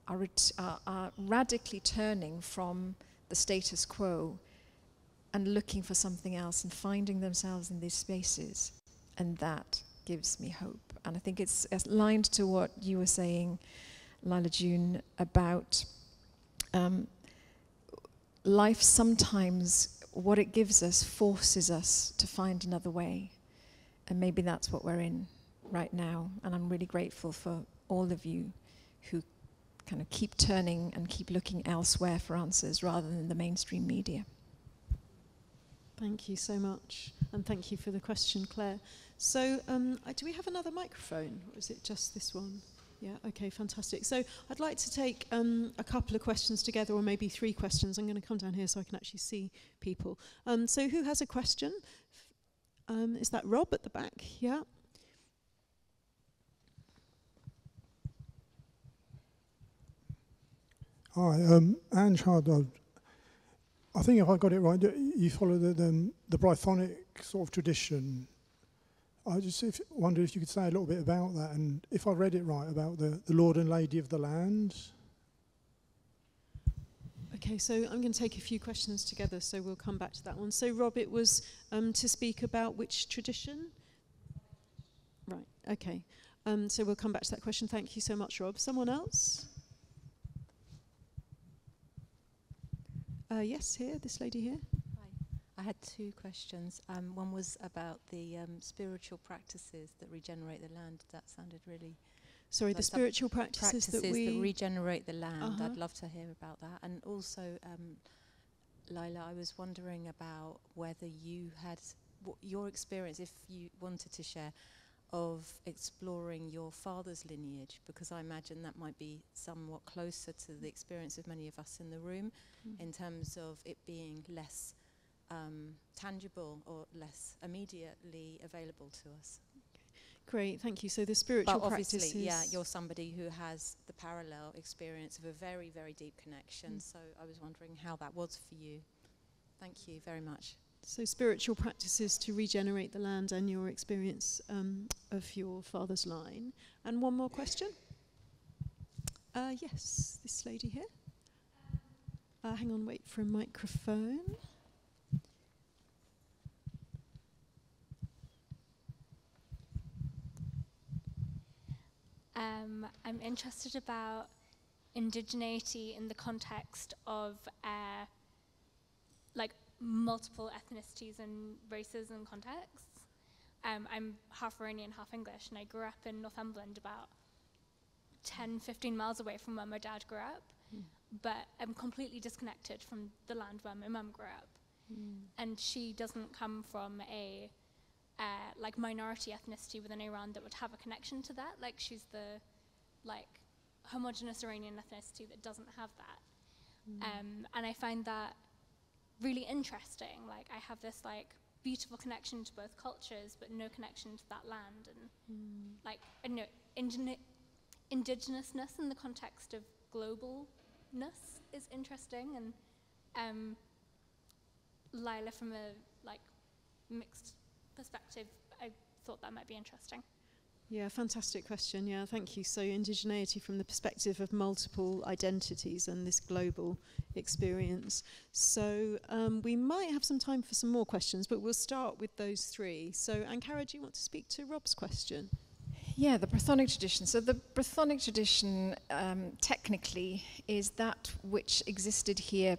are radically turning from the status quo and looking for something else and finding themselves in these spaces. And that gives me hope. And I think it's aligned to what you were saying, Lyla June, about life sometimes, what it gives us forces us to find another way. And maybe that's what we're in right now. And I'm really grateful for all of you who kind of keep turning and keep looking elsewhere for answers rather than the mainstream media.
Thank you so much. And thank you for the question, Claire. So do we have another microphone, or is it just this one? Yeah, okay, fantastic. So I'd like to take a couple of questions together, or maybe 3 questions. I'm going to come down here so I can actually see people. So who has a question? Is that Rob at the back? Yeah.
Hi, Angharad. I think if I got it right, you follow the Brythonic sort of tradition. I just wondered if you could say a little bit about that, and if I read it right, about the Lord and Lady of the Land.
Okay, so I'm going to take a few questions together, so we'll come back to that one. So Rob, it was to speak about which tradition? Right, okay. So we'll come back to that question. Thank you so much, Rob. Someone else? Yes, here, this lady here.
Hi. I had two questions. One was about the spiritual practices that regenerate the land. That sounded really...
Sorry, the spiritual practices that
regenerate the land. I'd love to hear about that. And also, Lyla, I was wondering about whether you had your experience, if you wanted to share, of exploring your father's lineage, because I imagine that might be somewhat closer to the experience of many of us in the room, in terms of it being less tangible or less immediately available to us.
Great, thank you. So the spiritual practices...
yeah, you're somebody who has the parallel experience of a very, very deep connection. So I was wondering how that was for you. Thank you very much.
So spiritual practices to regenerate the land and your experience of your father's line. And one more question. Yes, this lady here. Hang on, wait for a microphone.
I'm interested about indigeneity in the context of like multiple ethnicities and races and contexts. I'm half Iranian, half English, and I grew up in Northumberland, about 10-15 miles away from where my dad grew up, but I'm completely disconnected from the land where my mum grew up. And she doesn't come from a like minority ethnicity within Iran that would have a connection to that. Like, she's the like homogenous Iranian ethnicity that doesn't have that. And I find that really interesting. Like, I have this like beautiful connection to both cultures, but no connection to that land. And like, I don't know, indigenousness in the context of globalness is interesting. And Lyla, from a like mixed perspective, I thought that might be interesting.
Yeah, fantastic question. Yeah, thank you. So indigeneity from the perspective of multiple identities and this global experience. So we might have some time for some more questions, but we'll start with those three. So Angharad, do you want to speak to Rob's question?
Yeah, the Brythonic tradition. So the Brythonic tradition technically is that which existed here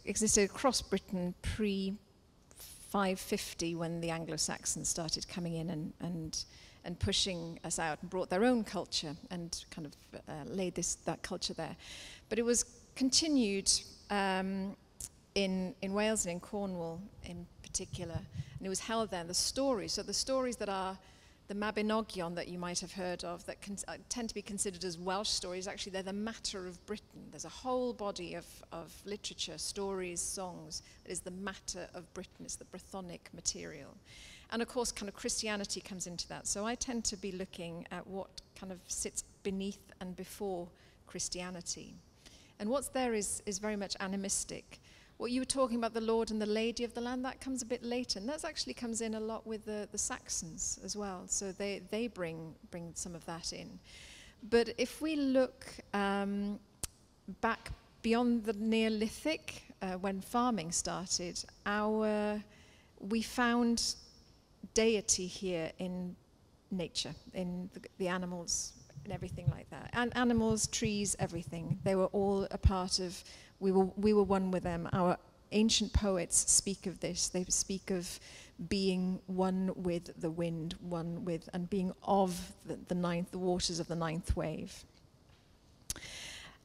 existed across Britain pre-550, when the Anglo-Saxons started coming in and pushing us out and brought their own culture and kind of laid that culture there. But it was continued in Wales and in Cornwall in particular, and it was held there. And the stories, so the stories that are the Mabinogion that you might have heard of, that tend to be considered as Welsh stories, actually they're the matter of Britain. There's a whole body of literature, stories, songs, that is the matter of Britain. It's the Brythonic material. And of course, kind of Christianity comes into that. So I tend to be looking at what kind of sits beneath and before Christianity. And what's there is very much animistic. What you were talking about, the Lord and the Lady of the land, that comes a bit later, and that actually comes in a lot with the Saxons as well. So they bring some of that in. But if we look back beyond the Neolithic, when farming started, we found deity here in nature, in the animals and everything like that. And animals, trees, everything. They were all a part of. We were one with them. Our ancient poets speak of this. They speak of being one with the wind, one with, and being of the waters of the ninth wave.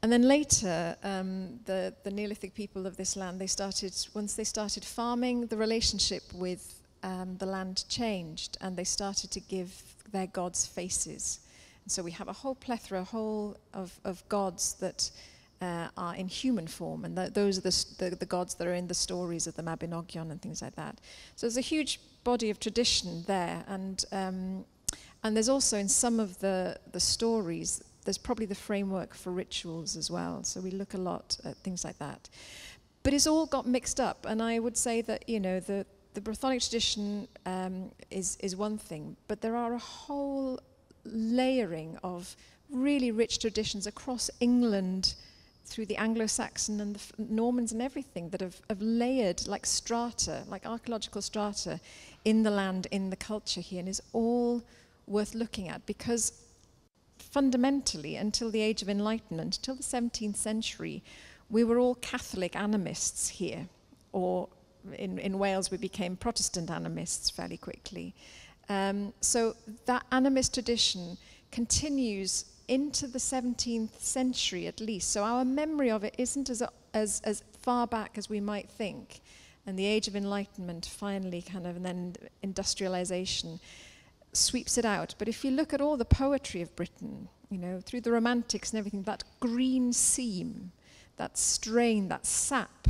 And then later, the Neolithic people of this land, once they started farming, the relationship with the land changed, and they started to give their gods faces. And so we have a whole plethora of gods that are in human form, and those are the gods that are in the stories of the Mabinogion and things like that. So there's a huge body of tradition there, and there's also in some of the stories, there's probably the framework for rituals as well. So we look a lot at things like that. But it's all got mixed up, and I would say that, you know, the Brythonic tradition is one thing, but there are a whole layering of really rich traditions across England, through the Anglo-Saxon and the Normans and everything, that have layered like strata, like archaeological strata in the land, in the culture here, and is all worth looking at, because fundamentally, until the Age of Enlightenment, until the 17th century, we were all Catholic animists here, or in Wales we became Protestant animists fairly quickly. So that animist tradition continues into the 17th century at least. So our memory of it isn't as far back as we might think. And the Age of Enlightenment finally kind of, and then industrialization sweeps it out. But if you look at all the poetry of Britain, you know, through the Romantics and everything, that green seam, that strain, that sap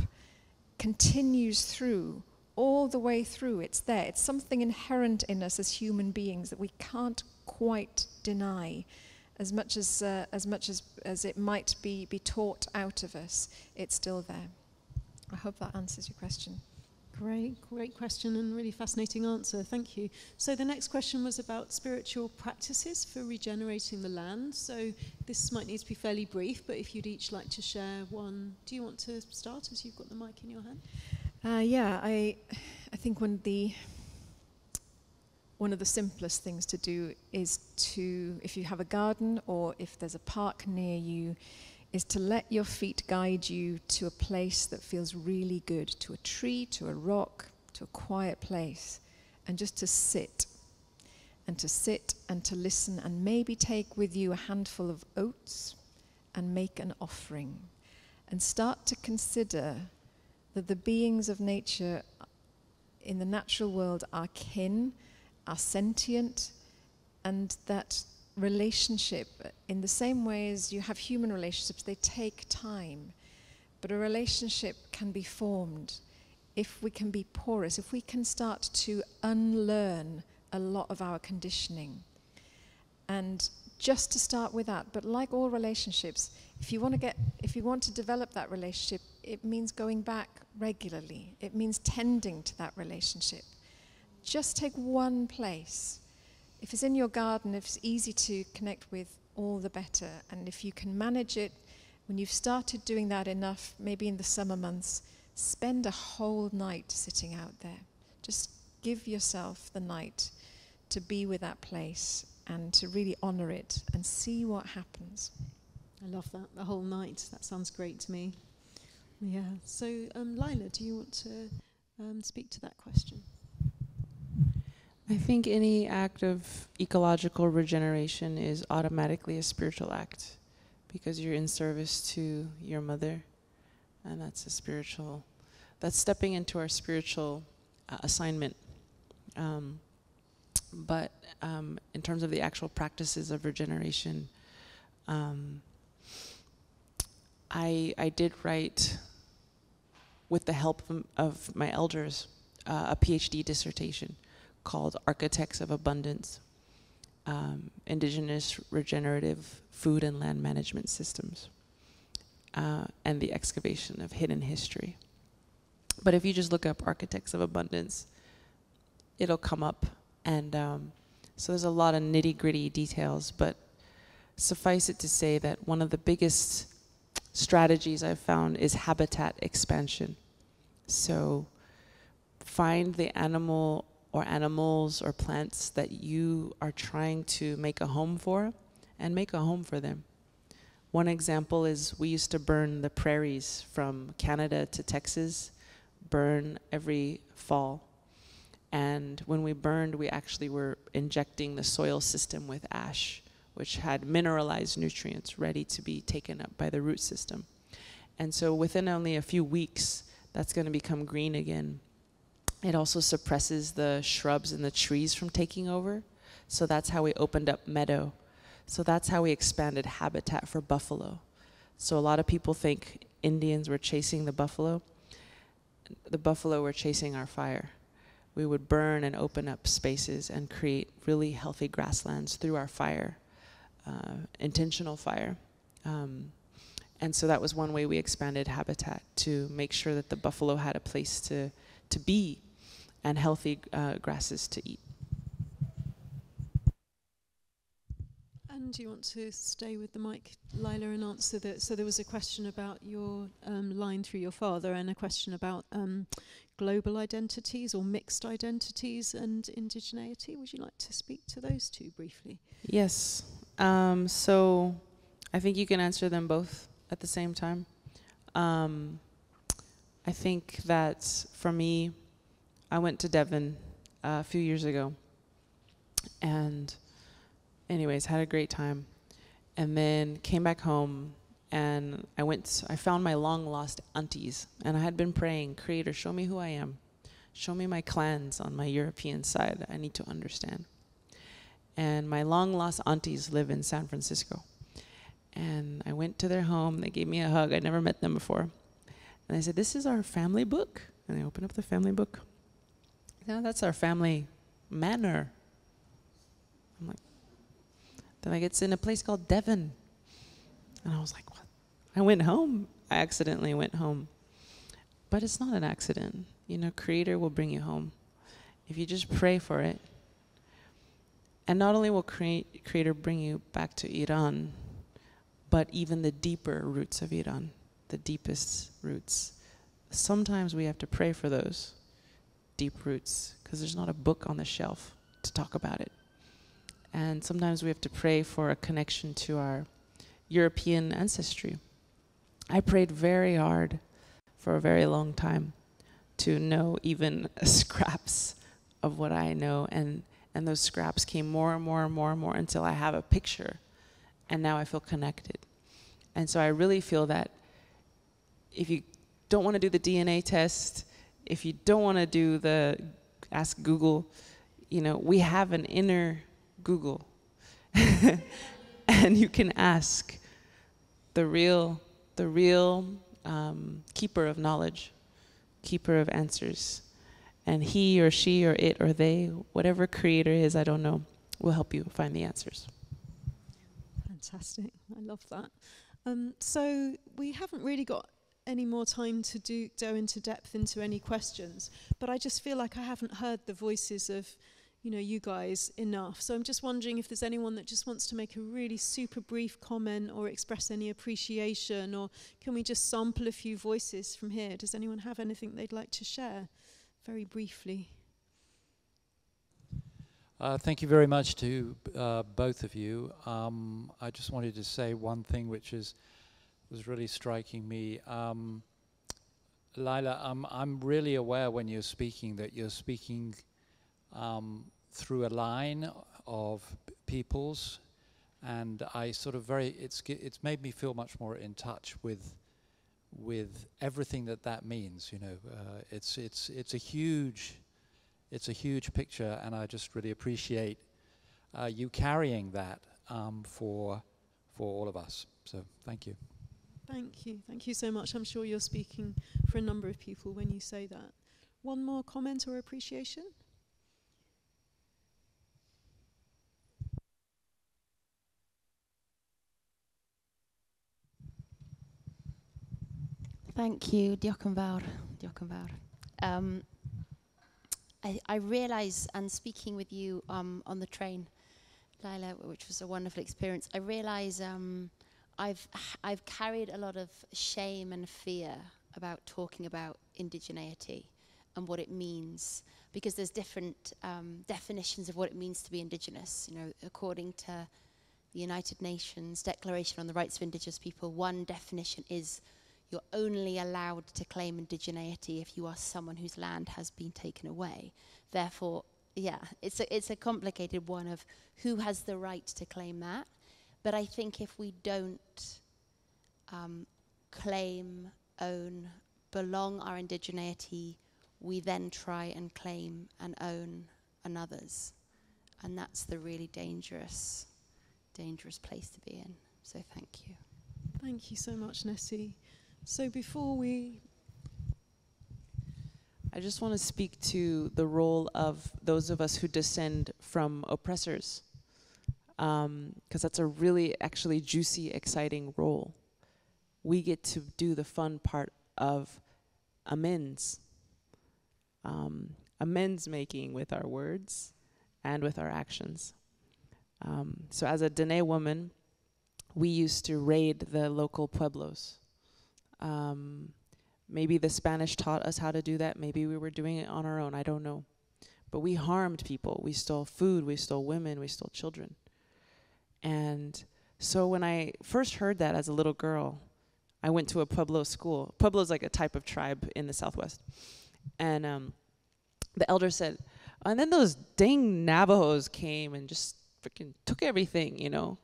continues through, all the way through. It's there. It's something inherent in us as human beings that we can't quite deny. As much as it might be taught out of us, it's still there. I hope that answers your question.
Great question and really fascinating answer. Thank you. So the next question was about spiritual practices for regenerating the land. So this might need to be fairly brief, but if you'd each like to share one. Do you want to start as you've got the mic in your hand?
Yeah, I think one of the simplest things to do is to, if you have a garden or if there's a park near you, is to let your feet guide you to a place that feels really good, to a tree, to a rock, to a quiet place, and just to sit and to listen, and maybe take with you a handful of oats and make an offering, and start to consider that the beings of nature in the natural world are kin, are sentient, and that relationship, in the same way as you have human relationships, they take time, but a relationship can be formed if we can be porous, if we can start to unlearn a lot of our conditioning. And just to start with that, but like all relationships, if you want to develop that relationship, it means going back regularly. It means tending to that relationship. Just take one place. If it's in your garden, if it's easy to connect with, all the better. And if you can manage it, when you've started doing that enough, maybe in the summer months, spend a whole night sitting out there. Just give yourself the night to be with that place and to really honor it and see what happens.
I love that, the whole night. That sounds great to me. Yeah, so Lyla, do you want to speak to that question?
I think any act of ecological regeneration is automatically a spiritual act, because you're in service to your mother, and that's that's stepping into our spiritual assignment. But in terms of the actual practices of regeneration, I did write, with the help of my elders, a PhD dissertation called Architects of Abundance, Indigenous Regenerative Food and Land Management Systems, and the Excavation of Hidden History. But if you just look up Architects of Abundance, it'll come up. And so there's a lot of nitty-gritty details, but suffice it to say that one of the biggest strategies I've found is habitat expansion. So find the animal or animals or plants that you are trying to make a home for, and make a home for them. One example is we used to burn the prairies from Canada to Texas, burn every fall. And when we burned, we actually were injecting the soil system with ash, which had mineralized nutrients ready to be taken up by the root system. And so within only a few weeks, that's going to become green again. It also suppresses the shrubs and the trees from taking over. So that's how we opened up meadow. So that's how we expanded habitat for buffalo. So a lot of people think Indians were chasing the buffalo. The buffalo were chasing our fire. We would burn and open up spaces and create really healthy grasslands through our fire, intentional fire. And so that was one way we expanded habitat, to make sure that the buffalo had a place to be and healthy grasses to eat.
And do you want to stay with the mic, Lyla, and answer that? So there was a question about your line through your father, and a question about global identities or mixed identities and indigeneity. Would you like to speak to those two briefly?
Yes. So I think you can answer them both at the same time. I think that for me, I went to Devon a few years ago, and anyways, had a great time, and then came back home, and I found my long lost aunties, and I had been praying, Creator, show me who I am. Show me my clans on my European side. I need to understand. And my long lost aunties live in San Francisco. And I went to their home, they gave me a hug, I'd never met them before. And I said, this is our family book. And I opened up the family book. No, that's our family manor. I'm like, they're like, it's in a place called Devon. And I was like, what? I went home. I accidentally went home. But it's not an accident. You know, Creator will bring you home if you just pray for it. And not only will Creator bring you back to Iran, but even the deeper roots of Iran, the deepest roots. Sometimes we have to pray for those deep roots because there's not a book on the shelf to talk about it. And sometimes we have to pray for a connection to our European ancestry. I prayed very hard for a very long time to know even scraps of what I know, and those scraps came more and more and more and more until I have a picture, and now I feel connected. And so I really feel that if you don't want to do the DNA test, if you don't want to do the ask Google, you know, we have an inner Google. And you can ask the real keeper of knowledge, keeper of answers. And he or she or it or they, whatever Creator is, I don't know, will help you find the answers.
Fantastic. I love that. So we haven't really got any more time to go into depth into any questions, but I just feel like I haven't heard the voices of, you know, you guys enough. So I'm just wondering if there's anyone that just wants to make a really super brief comment or express any appreciation, or can we just sample a few voices from here? Does anyone have anything they'd like to share very briefly?
Thank you very much to both of you. I just wanted to say one thing which was really striking me. Lyla, I'm really aware when you're speaking that you're speaking through a line of peoples, and I sort of it's made me feel much more in touch with everything that means. You know, it's a huge picture, and I just really appreciate you carrying that for all of us. So thank you.
Thank you so much. I'm sure you're speaking for a number of people when you say that. One more comment or appreciation?
Thank you, Diolch yn fawr. I realize, and speaking with you on the train, Lyla, which was a wonderful experience, I realize I've carried a lot of shame and fear about talking about indigeneity and what it means, because there's different definitions of what it means to be Indigenous. You know, according to the United Nations Declaration on the Rights of Indigenous People, one definition is you're only allowed to claim indigeneity if you are someone whose land has been taken away. Therefore, yeah, it's a complicated one of who has the right to claim that. But I think if we don't claim, own, belong our indigeneity, we then try and claim and own another's. And that's the really dangerous place to be in. So thank you.
Thank you so much, Nessie. So before we...
I just want to speak to the role of those of us who descend from oppressors, because that's a really actually juicy, exciting role. We get to do the fun part of amends making with our words and with our actions. So as a Diné woman, we used to raid the local pueblos. Maybe the Spanish taught us how to do that. Maybe we were doing it on our own. I don't know. But we harmed people. We stole food. We stole women. We stole children. And so when I first heard that as a little girl, I went to a Pueblo school. Pueblo is like a type of tribe in the Southwest. And the elder said, and then those dang Navajos came and just freaking took everything, you know,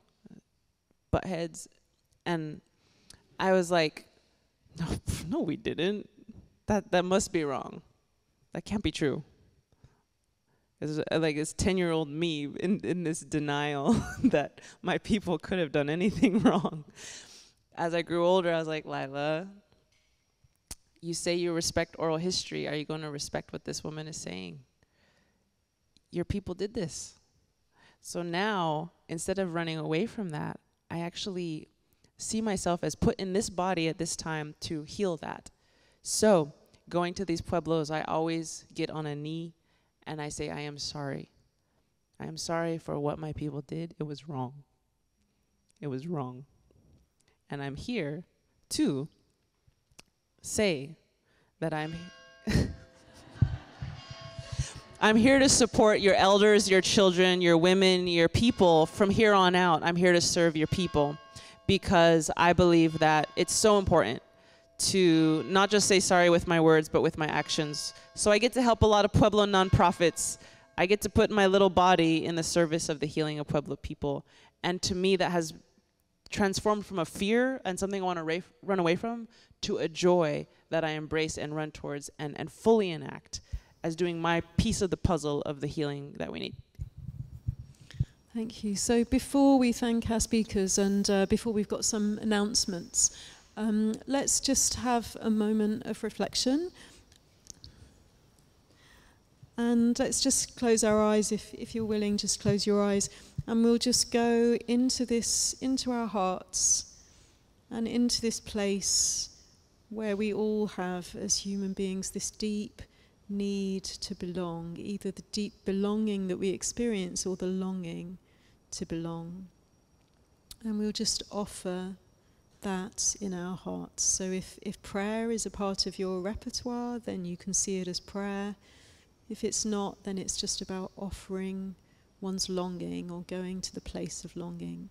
butt heads. And I was like, no, we didn't. That must be wrong. That can't be true. It's like this 10-year-old me in this denial that my people could have done anything wrong. As I grew older, I was like, Lyla, you say you respect oral history. Are you going to respect what this woman is saying? Your people did this. So now, instead of running away from that, I actually see myself as put in this body at this time to heal that. So going to these pueblos, I always get on a knee and I say, I am sorry. I am sorry for what my people did. It was wrong. It was wrong. And I'm here to say that I'm here to support your elders, your children, your women, your people. From here on out, I'm here to serve your people, because I believe that it's so important to not just say sorry with my words, but with my actions. So I get to help a lot of Pueblo nonprofits. I get to put my little body in the service of the healing of Pueblo people. And to me, that has transformed from a fear and something I want to run away from to a joy that I embrace and run towards and fully enact as doing my piece of the puzzle of the healing that we need.
Thank you. So before we thank our speakers and before we've got some announcements, let's just have a moment of reflection. And let's just close our eyes. If you're willing, just close your eyes. And we'll just go into this, into our hearts and into this place where we all have, as human beings, this deep need to belong, either the deep belonging that we experience or the longing to belong. And we'll just offer that in our hearts. So if prayer is a part of your repertoire, then you can see it as prayer. If it's not, then it's just about offering one's longing or going to the place of longing.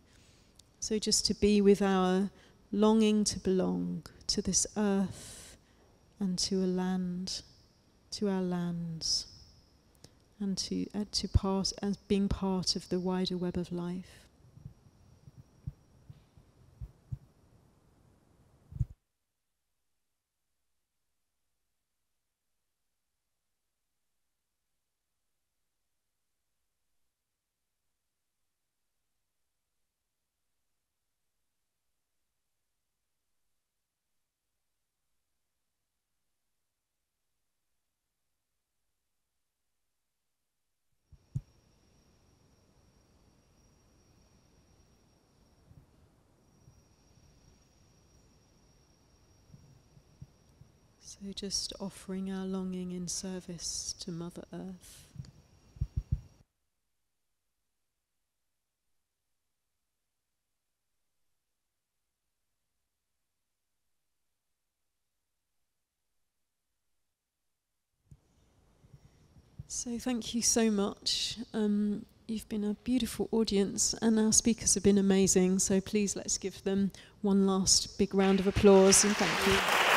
So just to be with our longing to belong to this earth and to a land, to our lands, and to part as being part of the wider web of life. So just offering our longing in service to Mother Earth. So thank you so much. You've been a beautiful audience and our speakers have been amazing. So please let's give them one last big round of applause and thank you.